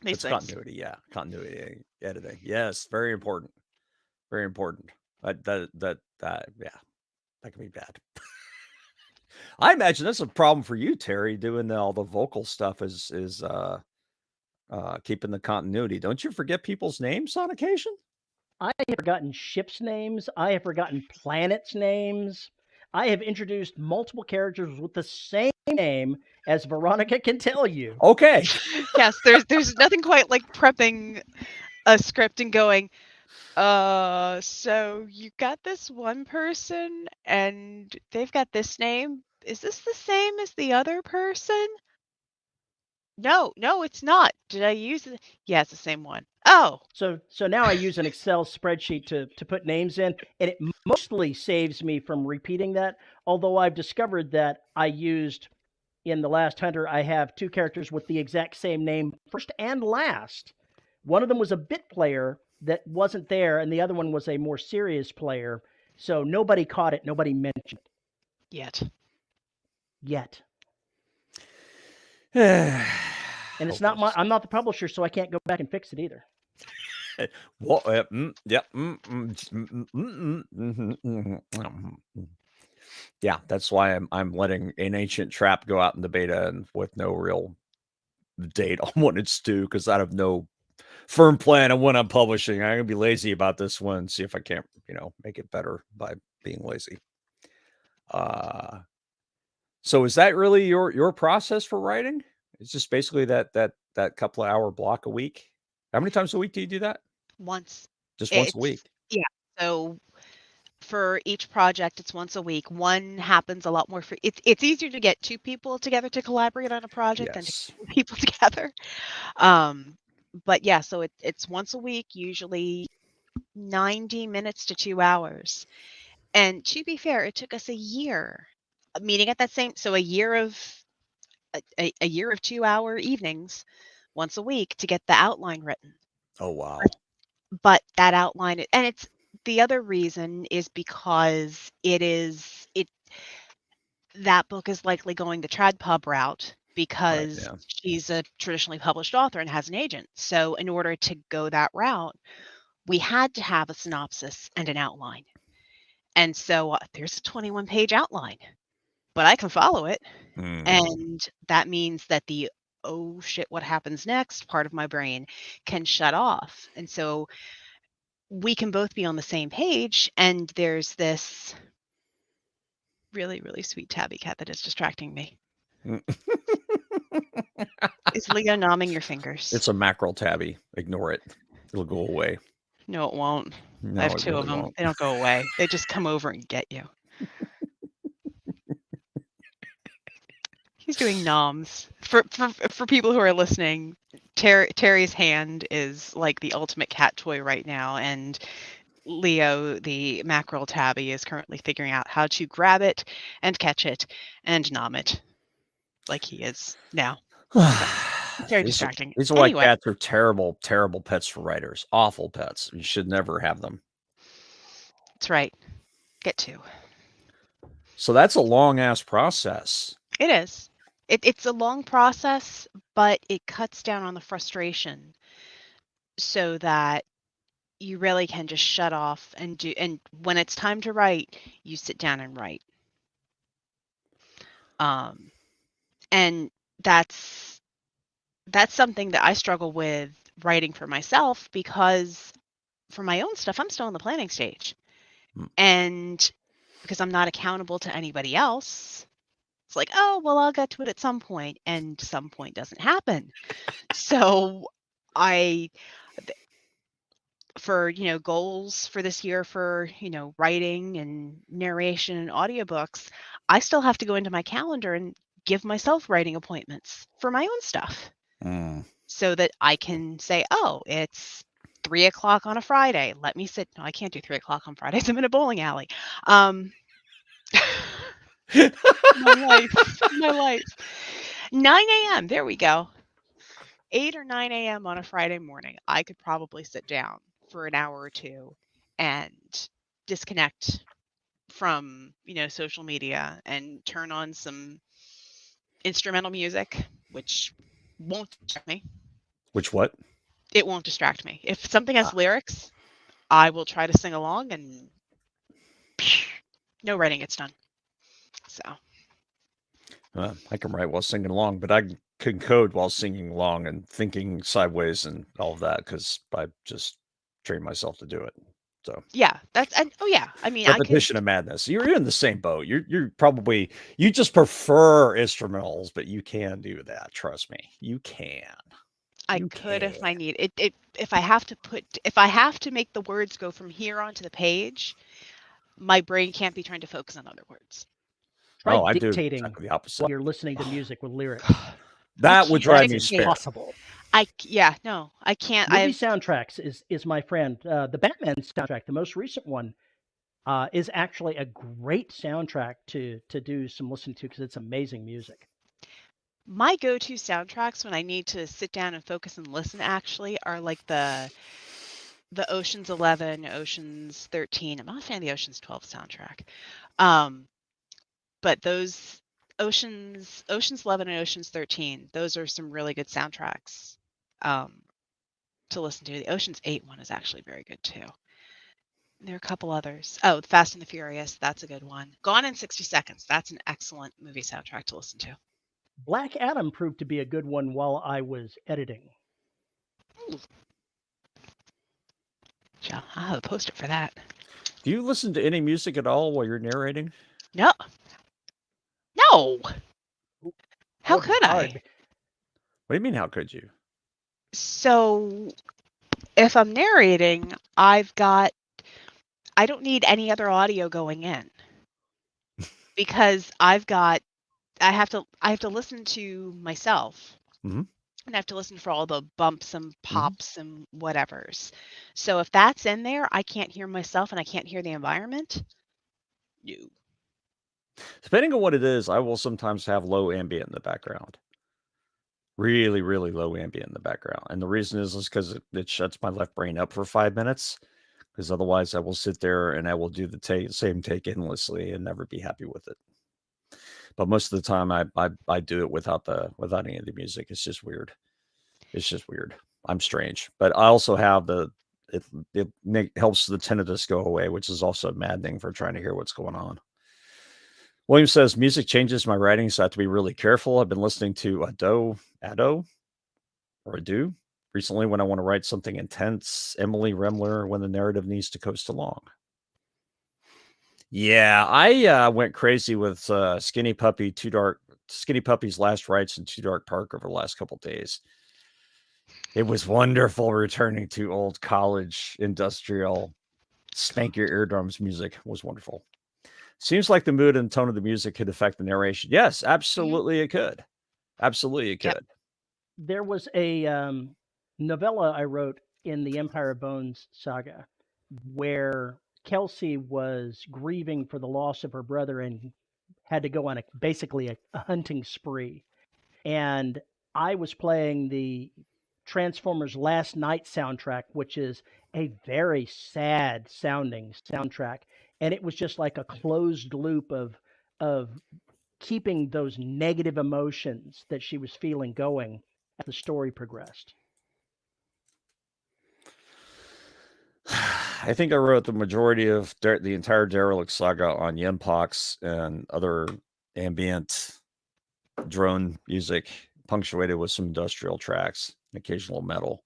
Speaker 1: it's continuity. Yeah, continuity editing. Yes, very important. Very important. That can be bad. I imagine that's a problem for you, Terry, doing all the vocal stuff is keeping the continuity. Don't you forget people's names on occasion?
Speaker 2: I have forgotten ships' names. I have forgotten planets' names. I have introduced multiple characters with the same name, as Veronica can tell you.
Speaker 1: Okay.
Speaker 3: Yes, there's nothing quite like prepping a script and going, so you got this one person and they've got this name. Is this the same as the other person? No, it's not. Did I use it? Yeah, it's the same one. Oh.
Speaker 2: So now I use an Excel spreadsheet to put names in, and it mostly saves me from repeating that. Although I've discovered that I used in The Last Hunter, I have two characters with the exact same name, first and last. One of them was a bit player that wasn't there, and the other one was a more serious player. So nobody caught it, nobody mentioned it. Yet. And it's not I'm not the publisher, so I can't go back and fix it either.
Speaker 1: Well, yeah, that's why I'm letting An Ancient Trap go out in the beta and with no real date on when it's due, because I have no firm plan on when I'm publishing. I'm gonna be lazy about this one and see if I can't, make it better by being lazy. So is that really your process for writing? It's just basically that couple of hour block a week. How many times a week do you do that?
Speaker 3: Once.
Speaker 1: Just once a week.
Speaker 3: Yeah. So for each project, it's once a week. One happens a lot more for it's easier to get two people together to collaborate on a project than two people together. But yeah, so it's once a week, usually 90 minutes to 2 hours. And to be fair, it took us a year meeting at that same, so a year of 2-hour evenings once a week to get the outline written.
Speaker 1: Oh, wow.
Speaker 3: But that outline, and it's the other reason is because that book is likely going the trad pub route because she's a traditionally published author and has an agent. So in order to go that route, we had to have a synopsis and an outline. And so there's a 21-page outline, but I can follow it. And that means that the oh shit, what happens next part of my brain can shut off. And so we can both be on the same page. And there's this really, really sweet tabby cat that is distracting me. Is Leo nomming your fingers?
Speaker 1: It's a mackerel tabby. Ignore it. It'll go away.
Speaker 3: No, it won't.
Speaker 1: No,
Speaker 3: I have two of them. They don't go away. They just come over and get you. He's doing noms. For people who are listening, Terry's hand is like the ultimate cat toy right now, and Leo, the mackerel tabby, is currently figuring out how to grab it and catch it and nom it like he is now. Very distracting.
Speaker 1: These are why cats are terrible, terrible pets for writers. Awful pets. You should never have them.
Speaker 3: That's right. Get two.
Speaker 1: So that's a long-ass process.
Speaker 3: It is. It's a long process, but it cuts down on the frustration so that you really can just shut off and do. And when it's time to write, you sit down and write. And that's something that I struggle with writing for myself, because for my own stuff, I'm still in the planning stage. And because I'm not accountable to anybody else, it's like, oh, well, I'll get to it at some point, and some point doesn't happen. So for goals for this year for writing and narration and audiobooks, I still have to go into my calendar and give myself writing appointments for my own stuff, so that I can say, oh, it's 3:00 on a Friday. Let me sit. No, I can't do 3:00 on Fridays. I'm in a bowling alley. My life. 9 a.m. There we go. 8 or 9 a.m. on a Friday morning, I could probably sit down for an hour or two and disconnect from social media and turn on some instrumental music, which won't distract me.
Speaker 1: Which what?
Speaker 3: It won't distract me. If something has lyrics, I will try to sing along, and no writing gets done. So
Speaker 1: I can write while singing along, but I can code while singing along and thinking sideways and all of that, because I just trained myself to do it. So
Speaker 3: yeah, I mean,
Speaker 1: repetition of madness. You're in the same boat. You're probably, you just prefer instrumentals, but you can do that. Trust me, you can.
Speaker 3: I could if I need it. If I have to make the words go from here onto the page, my brain can't be trying to focus on other words.
Speaker 2: Try
Speaker 1: I do
Speaker 2: dictating
Speaker 1: exactly the opposite.
Speaker 2: while you're listening to music with lyrics.
Speaker 1: That would drive me
Speaker 2: insane. Impossible.
Speaker 3: I can't.
Speaker 2: Movie soundtracks is my friend. The Batman soundtrack, the most recent one, is actually a great soundtrack to do some listening to because it's amazing music.
Speaker 3: My go-to soundtracks when I need to sit down and focus and listen actually are like the Ocean's 11, Ocean's 13. I'm not a fan of the Ocean's 12 soundtrack. But those Ocean's 11 and Ocean's 13, those are some really good soundtracks to listen to. The Ocean's 8 one is actually very good too. There are a couple others. Oh, Fast and the Furious, that's a good one. Gone in 60 Seconds, that's an excellent movie soundtrack to listen to.
Speaker 2: Black Adam proved to be a good one while I was editing.
Speaker 3: Yeah, I'll have a poster for that.
Speaker 1: Do you listen to any music at all while you're narrating?
Speaker 3: No. How could I?
Speaker 1: What do you mean, how could you?
Speaker 3: So if I'm narrating, I don't need any other audio going in because I have to listen to myself.
Speaker 1: Mm-hmm.
Speaker 3: And I have to listen for all the bumps and pops and whatevers. So if that's in there, I can't hear myself and I can't hear the environment. No.
Speaker 1: Depending on what it is, I will sometimes have low ambient in the background. Really, really low ambient in the background. And the reason is because it shuts my left brain up for 5 minutes. Because otherwise I will sit there and I will do the same take endlessly and never be happy with it. But most of the time I do it without any of the music. It's just weird. It's just weird. I'm strange. But I also have it helps the tinnitus go away, which is also maddening for trying to hear what's going on. William says, music changes my writing, so I have to be really careful. I've been listening to Ado recently when I want to write something intense. Emily Remler when the narrative needs to coast along. Yeah, I went crazy with Skinny Puppy's Last Rites in Too Dark Park over the last couple days. It was wonderful returning to old college industrial spank your eardrums music. It was wonderful. Seems like the mood and tone of the music could affect the narration. Yes, absolutely it could. Absolutely it could.
Speaker 2: Yep. There was a novella I wrote in the Empire of Bones saga where Kelsey was grieving for the loss of her brother and had to go on basically a hunting spree. And I was playing the Transformers Last Night soundtrack, which is a very sad sounding soundtrack. And it was just like a closed loop of keeping those negative emotions that she was feeling going as the story progressed.
Speaker 1: I think I wrote the majority of the entire Derelict saga on Yempox and other ambient drone music, punctuated with some industrial tracks, and occasional metal.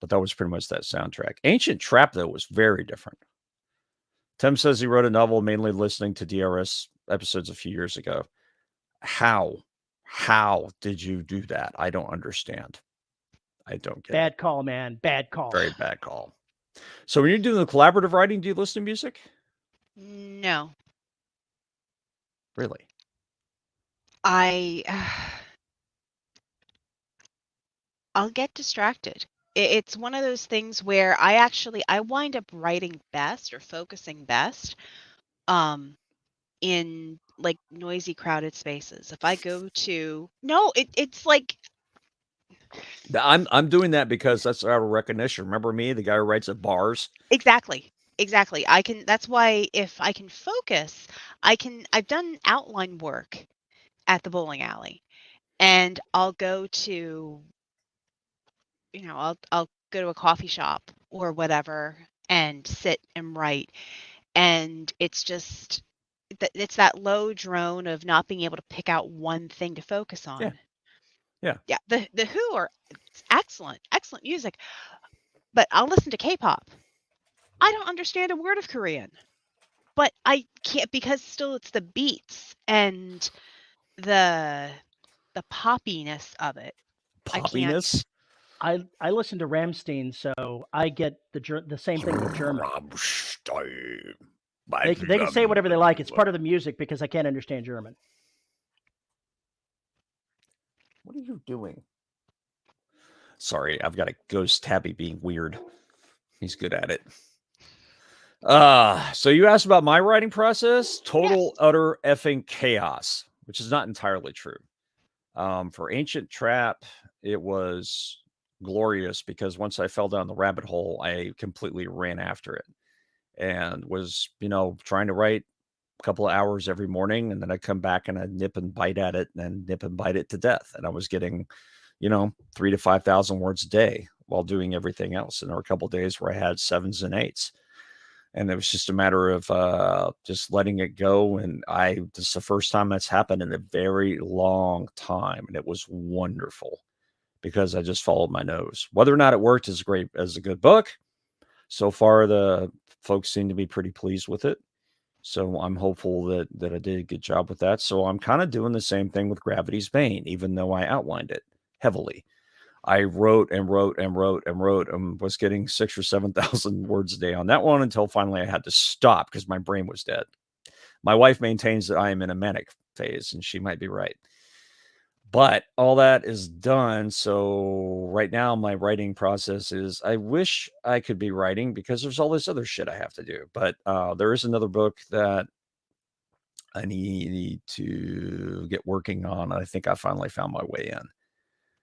Speaker 1: But that was pretty much that soundtrack. Ancient Trap, though, was very different. Tim says he wrote a novel mainly listening to DRS episodes a few years ago. How did you do that? I don't understand. I don't get it.
Speaker 2: Bad call, man. Bad call.
Speaker 1: Very bad call. So when you're doing the collaborative writing, do you listen to music?
Speaker 3: No.
Speaker 1: Really?
Speaker 3: I'll get distracted. It's one of those things where I wind up writing best or focusing best in like noisy, crowded spaces. If I go to it's like
Speaker 1: I'm doing that because that's out of recognition. Remember me, the guy who writes at bars?
Speaker 3: Exactly. That's why if I can focus, I've done outline work at the bowling alley and I'll go to, I'll go to a coffee shop or whatever and sit and write. And it's just, it's that low drone of not being able to pick out one thing to focus on.
Speaker 1: Yeah.
Speaker 3: The Who are excellent music, but I'll listen to K-pop I don't understand a word of Korean, but I can't, because still it's the beats and the poppiness of it. I can't.
Speaker 1: Poppiness?
Speaker 2: I listen to Rammstein, so I get the same thing with German.
Speaker 1: Rammstein.
Speaker 2: They can say whatever they like. It's part of the music because I can't understand German.
Speaker 1: What are you doing? Sorry, I've got a ghost Tabby being weird. He's good at it. So you asked about my writing process. Total,
Speaker 3: Yes.
Speaker 1: utter effing chaos, which is not entirely true. For Ancient Trap, it was glorious because once I fell down the rabbit hole, I completely ran after it and was, trying to write a couple of hours every morning. And then I'd come back and I'd nip and bite at it and nip and bite it to death. And I was getting, 3,000 to 5,000 words a day while doing everything else. And there were a couple of days where I had 7s and 8s. And it was just a matter of just letting it go. And this is the first time that's happened in a very long time. And it was wonderful because I just followed my nose. Whether or not it worked is great as a good book. So far, the folks seem to be pretty pleased with it. So I'm hopeful that I did a good job with that. So I'm kind of doing the same thing with Gravity's Bane, even though I outlined it heavily. I wrote and wrote and wrote and wrote and was getting 6,000 or 7,000 words a day on that one until finally I had to stop because my brain was dead. My wife maintains that I am in a manic phase, and she might be right. But all that is done. So right now my writing process is I wish I could be writing because there's all this other shit I have to do. But there is another book that I need to get working on. I think I finally found my way in.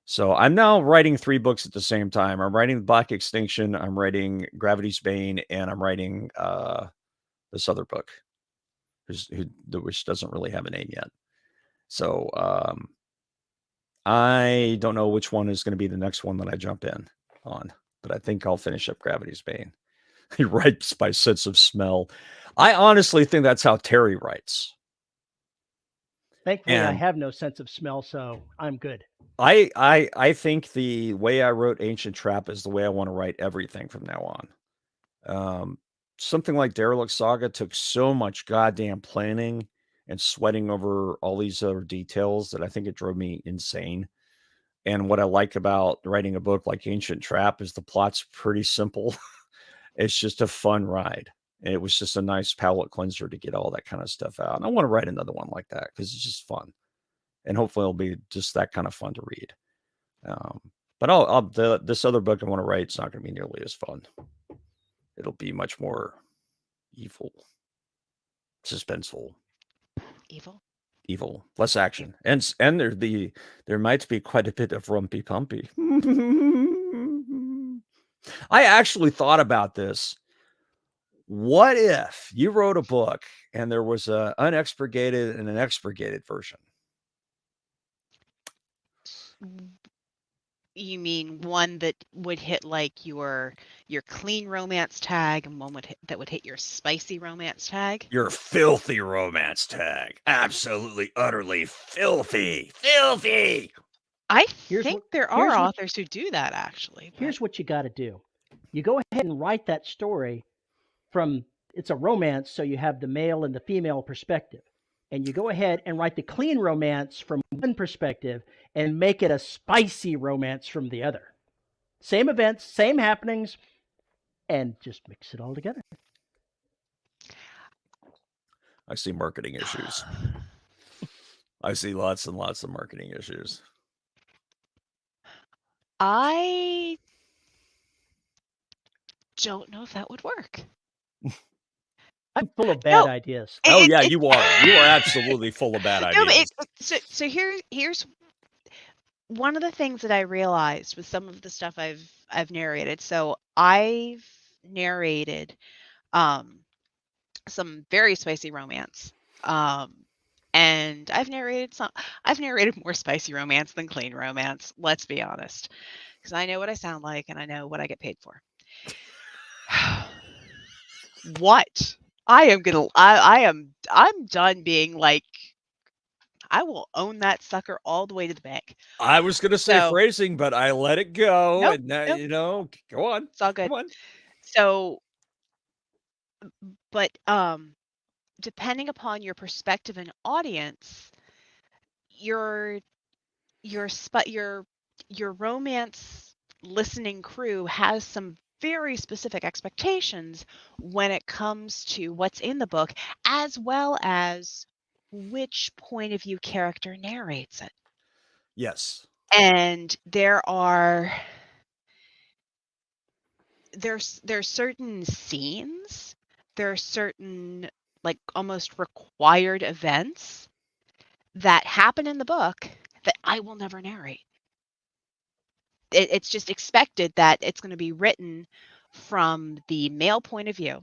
Speaker 1: So I'm now writing 3 books at the same time. I'm writing Black Extinction, I'm writing Gravity's Bane, and I'm writing this other book, which doesn't really have a name yet. So I don't know which one is going to be the next one that I jump in on, but I think I'll finish up Gravity's Bane. He writes by sense of smell. I honestly think that's how Terry writes.
Speaker 2: Thankfully, I have no sense of smell, so I'm good.
Speaker 1: I think the way I wrote Ancient Trap is the way I want to write everything from now on. Something like Derelict Saga took so much goddamn planning and sweating over all these other details that I think it drove me insane. And what I like about writing a book like Ancient Trap is the plot's pretty simple. It's just a fun ride. And it was just a nice palate cleanser to get all that kind of stuff out. And I want to write another one like that because it's just fun. And hopefully it'll be just that kind of fun to read. But this other book I want to write, it's not going to be nearly as fun. It'll be much more evil, suspenseful, evil, less action, and there might be quite a bit of rumpy pumpy. I actually thought about this. What if you wrote a book and there was an unexpurgated and an expurgated version?
Speaker 3: You mean one that would hit like your clean romance tag, and one that would hit your spicy romance tag?
Speaker 1: Your filthy romance tag. Absolutely, utterly filthy. Filthy.
Speaker 3: I think there are authors who do that, actually.
Speaker 2: Here's what you got to do. You go ahead and write that story from, it's a romance, so you have the male and the female perspective. And you go ahead and write the clean romance from one perspective and make it a spicy romance from the other. Same events, same happenings, and just mix it all together.
Speaker 1: I see marketing issues. I see lots and lots of marketing issues.
Speaker 3: I don't know if that would work.
Speaker 2: I'm full of bad ideas.
Speaker 1: Oh yeah, you are. You are absolutely full of bad ideas.
Speaker 3: So here's one of the things that I realized with some of the stuff I've narrated. So I've narrated some very spicy romance. And I've narrated more spicy romance than clean romance, let's be honest. Because I know what I sound like and I know what I get paid for. What? I'm done being like, I will own that sucker all the way to the bank.
Speaker 1: I was going to say phrasing, but I let it go.
Speaker 3: Nope,
Speaker 1: and now, go on.
Speaker 3: It's all good.
Speaker 1: Come on.
Speaker 3: So But depending upon your perspective and audience, your your romance listening crew has some very specific expectations when it comes to what's in the book, as well as which point of view character narrates it.
Speaker 1: Yes.
Speaker 3: And there's certain scenes, there are certain like almost required events that happen in the book that I will never narrate. It's just expected that it's going to be written from the male point of view,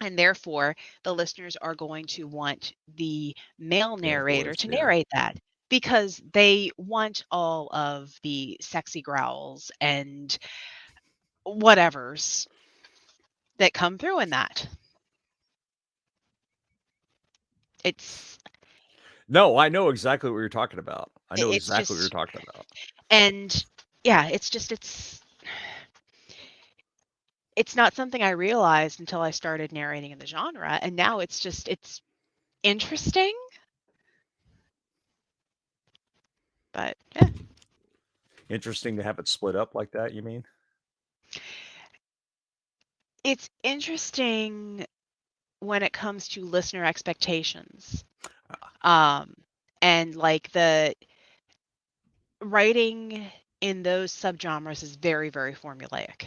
Speaker 3: and therefore the listeners are going to want the male narrator to narrate that, because they want all of the sexy growls and whatevers that come through in that.
Speaker 1: No, I know exactly what you're talking about. I know
Speaker 3: It's
Speaker 1: exactly what you're
Speaker 3: just,
Speaker 1: talking about.
Speaker 3: and yeah, it's not something I realized until I started narrating in the genre, and now it's interesting. But yeah.
Speaker 1: Interesting to have it split up like that, you mean?
Speaker 3: It's interesting when it comes to listener expectations. And like the writing in those subgenres is very, very formulaic.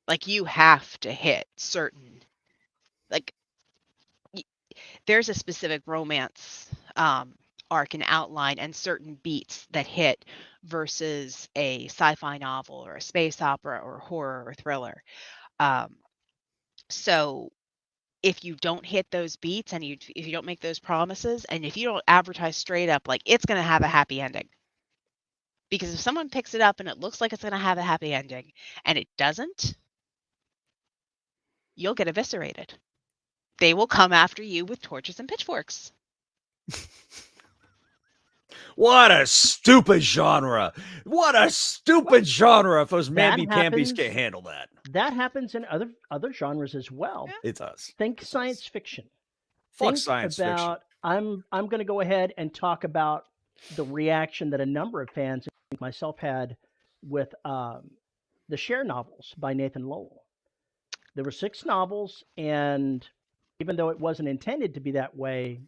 Speaker 3: Like you have to hit certain, like there's a specific romance arc and outline and certain beats that hit versus a sci-fi novel or a space opera or horror or thriller. So if you don't hit those beats and if you don't make those promises, and if you don't advertise straight up like it's going to have a happy ending, because if someone picks it up and it looks like it's going to have a happy ending and it doesn't, you'll get eviscerated. They will come after you with torches and pitchforks.
Speaker 1: What a stupid genre! What a stupid genre! If those mamby-pambies can't handle that.
Speaker 2: That happens in other genres as well.
Speaker 1: Yeah. It does.
Speaker 2: Think science fiction.
Speaker 1: Fuck science fiction.
Speaker 2: I'm going to go ahead and talk about the reaction that a number of fans, including myself, had with the Cher novels by Nathan Lowell. There were 6 novels, and even though it wasn't intended to be that way,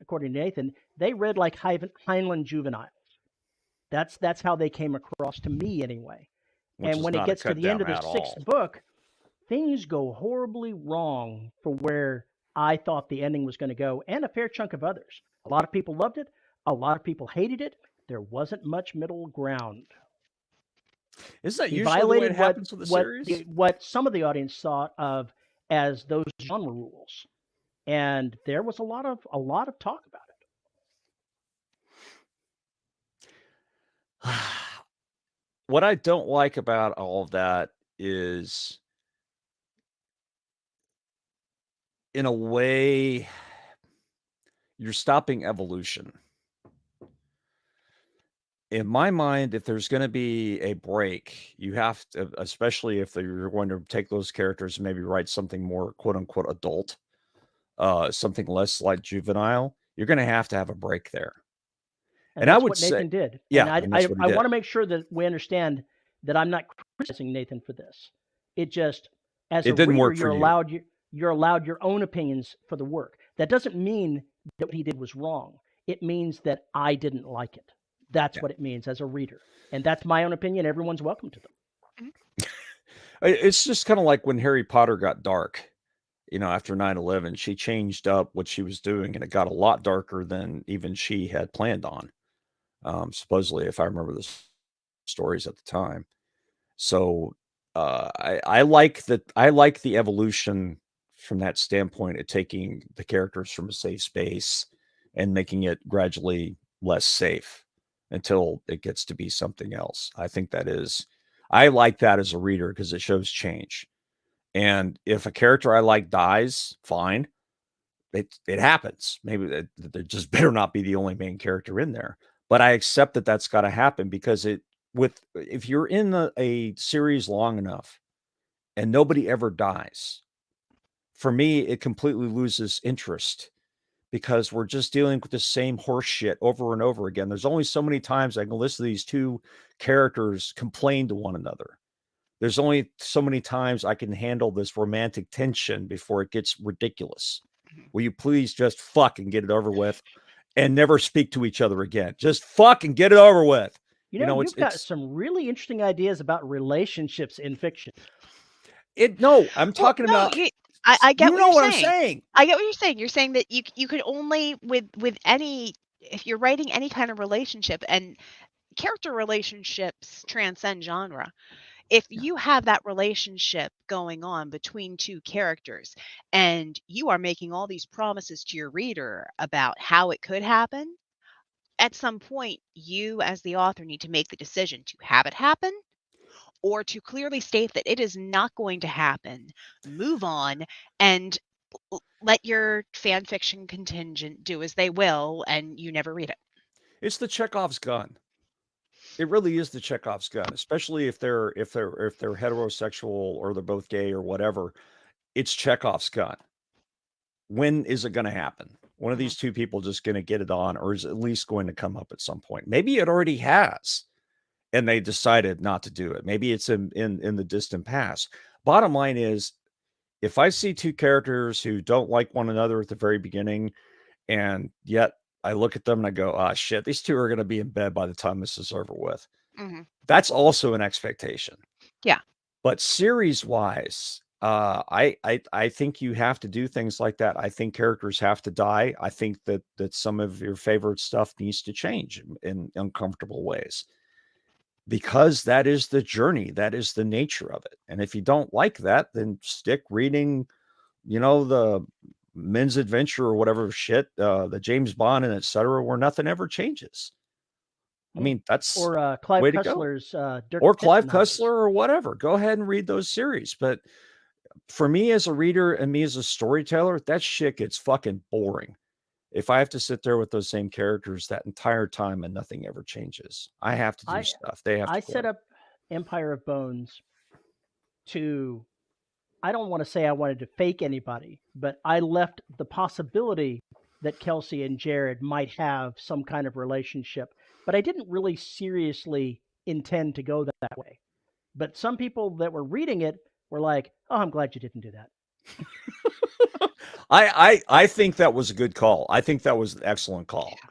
Speaker 2: according to Nathan, they read like Heinlein juveniles. That's how they came across to me anyway. And when it gets to the end of the 6th book, things go horribly wrong for where I thought the ending was going to go, and a fair chunk of others. A lot of people loved it. A lot of people hated it. There wasn't much middle ground.
Speaker 1: Isn't that usually the way it happens with the series?
Speaker 2: What some of the audience thought of as those genre rules, and there was a lot of talk about
Speaker 1: it. What I don't like about all of that is, in a way, you're stopping evolution. In my mind, if there's going to be a break, you have to, especially if you're going to take those characters and maybe write something more quote unquote adult, something less like juvenile, you're going to have a break there.
Speaker 2: And that's what Nathan did.
Speaker 1: Yeah,
Speaker 2: and I want to make sure that we understand that I'm not criticizing Nathan for this. It just, as a reader, you're allowed your own opinions for the work. That doesn't mean that what he did was wrong. It means that I didn't like it. That's what it means as a reader. And that's my own opinion. Everyone's welcome to them.
Speaker 1: It's just kind of like when Harry Potter got dark. After 9/11, she changed up what she was doing, and it got a lot darker than even she had planned on. Supposedly, if I remember the stories at the time. So I like that. I like the evolution from that standpoint of taking the characters from a safe space and making it gradually less safe until it gets to be something else. I think I like that as a reader because it shows change. And if a character I like dies, fine. It happens. Maybe there just better not be the only main character in there. But I accept that that's got to happen because if you're in a series long enough and nobody ever dies, for me, it completely loses interest because we're just dealing with the same horse shit over and over again. There's only so many times I can listen to these two characters complain to one another. There's only so many times I can handle this romantic tension before it gets ridiculous. Will you please just fucking get it over with and never speak to each other again? Just fucking get it over with.
Speaker 2: You've got some really interesting ideas about relationships in fiction.
Speaker 1: I'm talking about.
Speaker 3: I get what
Speaker 1: I'm saying.
Speaker 3: I get what you're saying. You're saying that you could only with any, if you're writing any kind of relationship, and character relationships transcend genre. If you have that relationship going on between two characters and you are making all these promises to your reader about how it could happen, at some point you as the author need to make the decision to have it happen or to clearly state that it is not going to happen, move on, and let your fan fiction contingent do as they will, and you never read it.
Speaker 1: It's the Chekhov's gun. It really is the Chekhov's gun, especially if they're heterosexual or they're both gay or whatever. It's Chekhov's gun. When is it going to happen? One of these two people just going to get it on, or is it at least going to come up at some point? Maybe it already has, and they decided not to do it. Maybe it's in the distant past. Bottom line is, if I see two characters who don't like one another at the very beginning, and yet I look at them and I go, "Ah, shit, these two are going to be in bed by the time this is over with." That's also an expectation.
Speaker 3: Yeah.
Speaker 1: But series-wise, I think you have to do things like that. I think characters have to die. I think that some of your favorite stuff needs to change in uncomfortable ways, because that is the journey. That is the nature of it. And if you don't like that, then stick reading, the Men's Adventure or whatever shit, the James Bond and etc., where nothing ever changes. I mean, that's
Speaker 2: or Clive
Speaker 1: way to
Speaker 2: Cussler's Dirk
Speaker 1: or Clive
Speaker 2: Pitt novels.
Speaker 1: Cussler or whatever. Go ahead and read those series. But for me as a reader and me as a storyteller, that shit gets fucking boring. If I have to sit there with those same characters that entire time and nothing ever changes, I have to do stuff. They have to.
Speaker 2: I set up Empire of Bones to, I don't want to say I wanted to fake anybody, but I left the possibility that Kelsey and Jared might have some kind of relationship, but I didn't really seriously intend to go that way. But some people that were reading it were like, "Oh, I'm glad you didn't do that."
Speaker 1: I think that was a good call. I think that was an excellent call.
Speaker 3: Yeah.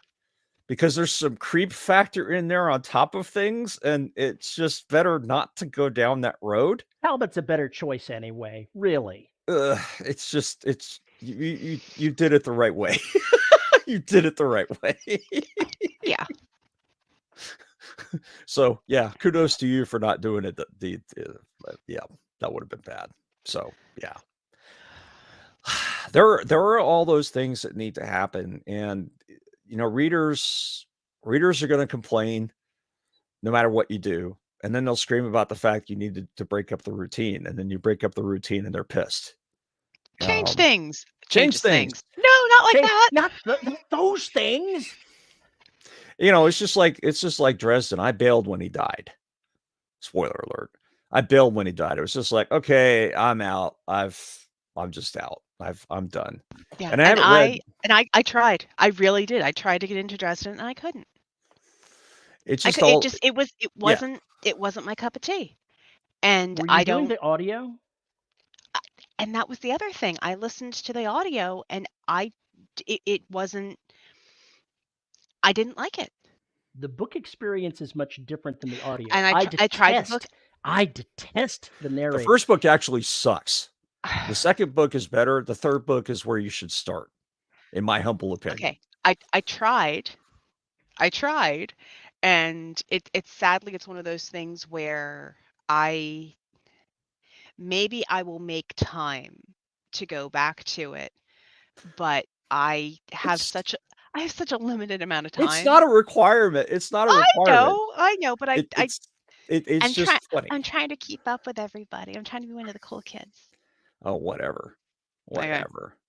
Speaker 1: Because there's some creep factor in there on top of things, and it's just better not to go down that road.
Speaker 2: Talbot's a better choice anyway, really.
Speaker 1: It's just, you did it the right way. You did it the right way.
Speaker 3: Yeah.
Speaker 1: So yeah, kudos to you for not doing it. Yeah, that would have been bad. So yeah, there are all those things that need to happen, and readers are going to complain no matter what you do, and then they'll scream about the fact you need to break up the routine, and then you break up the routine and they're pissed.
Speaker 3: Change things.
Speaker 1: Change things.
Speaker 3: No, not like that.
Speaker 2: Not those things.
Speaker 1: It's just like Dresden. I bailed when he died. Spoiler alert. I bailed when he died. It was just like, okay, I'm out. I'm just out. I'm done.
Speaker 3: Yeah.
Speaker 1: And I
Speaker 3: tried. I really did. I tried to get into Dresden and I couldn't.
Speaker 1: It
Speaker 3: wasn't my cup of tea. And
Speaker 2: were you doing the audio?
Speaker 3: And that was the other thing. I listened to the audio and it wasn't, I didn't like it.
Speaker 2: The book experience is much different than the audio.
Speaker 3: And I tried the book.
Speaker 2: I detest the narrator.
Speaker 1: The first book actually sucks. The second book is better. The third book is where you should start, in my humble opinion.
Speaker 3: Okay. I tried, and it's sadly, it's one of those things where maybe I will make time to go back to it, but I have such a limited amount of time.
Speaker 1: It's not a requirement. It's not a requirement.
Speaker 3: I know, but
Speaker 1: it's just funny.
Speaker 3: I'm trying to keep up with everybody. I'm trying to be one of the cool kids.
Speaker 1: Oh, whatever.
Speaker 3: Okay.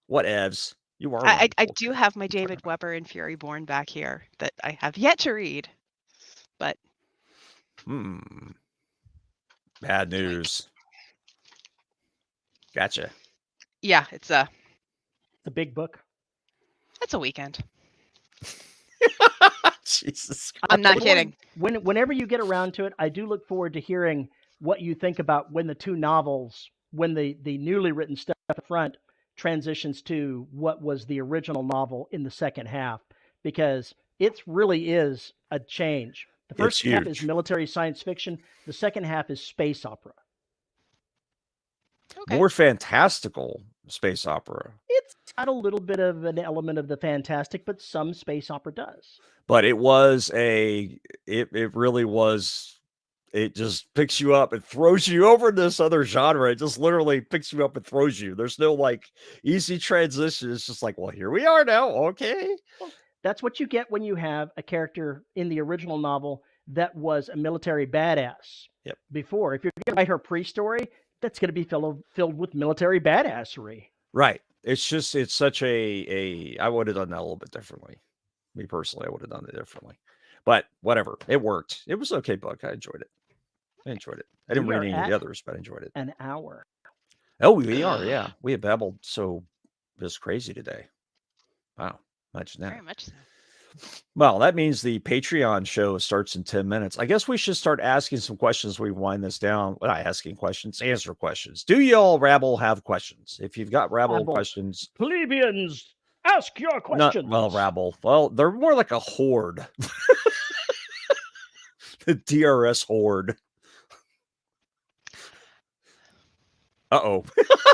Speaker 1: Whatevs. You are.
Speaker 3: I do have my David Weber and Fury Born back here that I have yet to read, but
Speaker 1: bad news. Gotcha.
Speaker 3: Yeah, it's a
Speaker 2: big book.
Speaker 3: It's a weekend.
Speaker 1: Jesus Christ.
Speaker 3: I'm not kidding.
Speaker 2: Whenever you get around to it, I do look forward to hearing what you think about when the two novels, when the newly written stuff up front transitions to what was the original novel in the second half, because it really is a change. The first half is military science fiction. The second half is space opera.
Speaker 1: Okay. More fantastical space opera.
Speaker 2: It's got a little bit of an element of the fantastic, but some space opera does.
Speaker 1: But it was it really was, it just picks you up and throws you over this other genre. It just literally picks you up and throws you. There's no like easy transition. It's just like, well, here we are now. Okay.
Speaker 2: Well, that's what you get when you have a character in the original novel that was a military badass.
Speaker 1: Yep.
Speaker 2: Before, if you're going to write her pre-story, that's going to be filled with military badassery.
Speaker 1: Right. It's just, it's such I would have done that a little bit differently. Me personally, I would have done it differently. But whatever. It worked. It was an okay book. I enjoyed it. I didn't read any of the others, but I enjoyed it.
Speaker 2: An hour.
Speaker 1: Oh, we are. Yeah. We have babbled so just crazy today. Wow. Imagine that.
Speaker 3: Very much so.
Speaker 1: Well, that means the Patreon show starts in 10 minutes. I guess we should start asking some questions. We wind this down. Well, not asking questions, answer questions. Do y'all rabble have questions? If you've got rabble questions.
Speaker 2: Plebeians, ask your questions.
Speaker 1: Rabble. Well, they're more like a horde. The DRS horde. Uh-oh.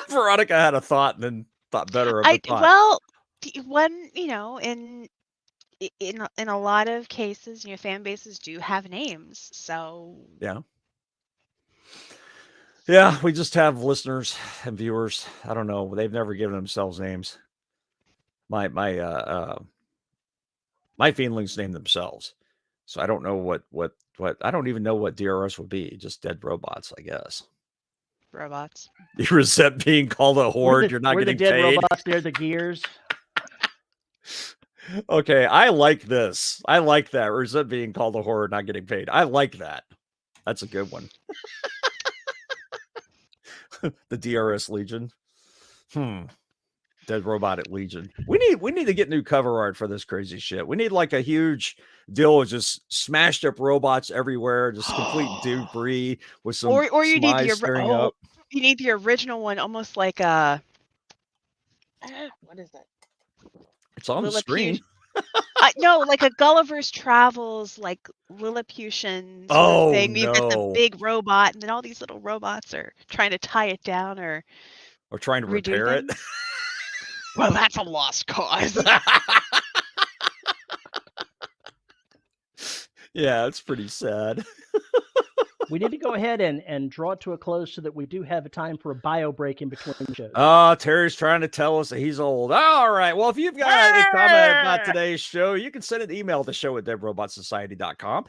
Speaker 1: Veronica had a thought and then thought better of the thought.
Speaker 3: Well, when, in a lot of cases, fan bases do have names. So
Speaker 1: yeah, we just have listeners and viewers. I don't know. They've never given themselves names. My feelings name themselves. So I don't know what I don't even know what DRS would be. Just dead robots, I guess.
Speaker 3: Robots.
Speaker 1: You resent being called a horde. You're not getting
Speaker 2: paid.
Speaker 1: Dead
Speaker 2: robots. They're the gears.
Speaker 1: Okay, I like this. I like that. Resent being called a horde, not getting paid. I like that. That's a good one. The DRS Legion. Dead Robotic Legion. We need to get new cover art for this crazy shit. We need like a huge deal of just smashed up robots everywhere, just complete debris with some
Speaker 3: or you need
Speaker 1: you
Speaker 3: need the original one, almost like a what is it?
Speaker 1: It's on the screen.
Speaker 3: No, like a Gulliver's Travels, like Lilliputian sort of thing. You've got the big robot, and then all these little robots are trying to tie it down or
Speaker 1: trying to repair it.
Speaker 3: Well, that's a lost cause.
Speaker 1: Yeah, it's pretty sad.
Speaker 2: We need to go ahead and draw it to a close so that we do have a time for a bio break in between shows.
Speaker 1: Terry's trying to tell us that he's old. All right. Well, if you've got a comment about today's show, you can send an email to show@deadrobotsociety.com.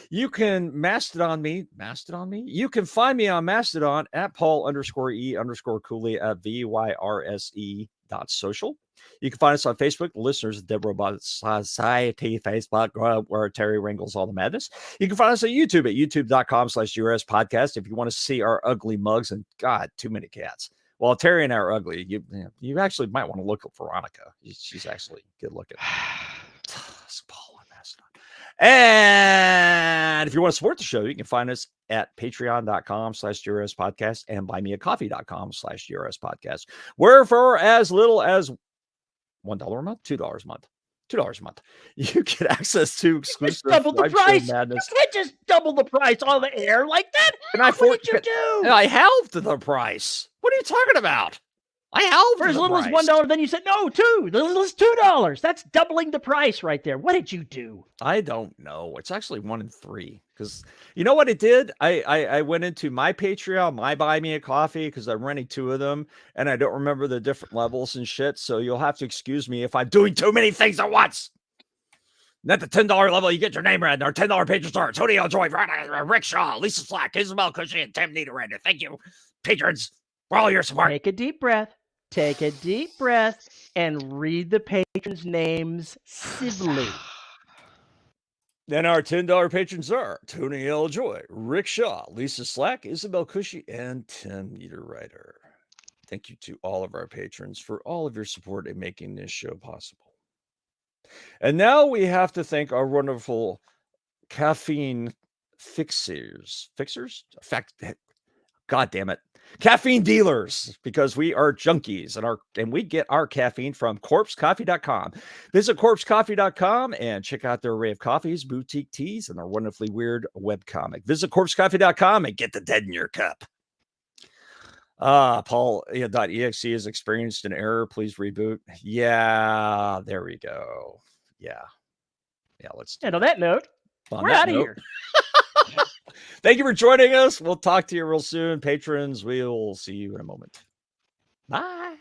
Speaker 1: You can Mastodon me. You can find me on Mastodon at Paul_E_Cooley at VYRSE.social. You can find us on Facebook, listeners of Dead Robot Society Facebook group, where Terry wrangles all the madness. You can find us on YouTube at youtube.com/DRS podcast if you want to see our ugly mugs. And God, too many cats. Well, Terry and I are ugly. You actually might want to look up Veronica. She's actually good looking. Paul on Mastodon. And if you want to support the show, you can find us at patreon.com/DRS podcast and buymeacoffee.com/DRS podcast, where for as little as $1 a month, $2 a month, $2 a month, you get access to exclusive
Speaker 2: double the price.
Speaker 1: Madness.
Speaker 2: You can't just double the price on the air like that. What did you do?
Speaker 1: I halved the price. What are you talking about? I halved
Speaker 2: for as little as $1. Then you said no, $2. The little as $2. That's doubling the price right there. What did you do?
Speaker 1: I don't know. It's actually 1 and 3 because you know what it did. I went into my Patreon, my Buy Me a Coffee, because I'm running 2 of them, and I don't remember the different levels and shit. So you'll have to excuse me if I'm doing too many things at once. And at the $10 level, you get your name read. And our $10 patron star: Tony L. Joy, Rick Shaw, Lisa Slack, Isabel Cushy, and Tim Niederrender. Thank you, patrons, for all your support.
Speaker 2: Take a deep breath. Take a deep breath and read the patrons' names civilly.
Speaker 1: Then our $10 patrons are Tony L. Joy, Rick Shaw, Lisa Slack, Isabel Cushy, and Tim Niederreiter. Thank you to all of our patrons for all of your support in making this show possible. And now we have to thank our wonderful caffeine fixers. God damn it. Caffeine dealers, because we are junkies and we get our caffeine from corpsecoffee.com. Visit corpsecoffee.com and check out their array of coffees, boutique teas, and their wonderfully weird webcomic. Visit corpsecoffee.com and get the dead in your cup. Paul.exe has experienced an error. Please reboot. Yeah, there we go. Yeah, let's do
Speaker 2: And on that note, we're out of here.
Speaker 1: Thank you for joining us. We'll talk to you real soon. Patrons, we'll see you in a moment. Bye.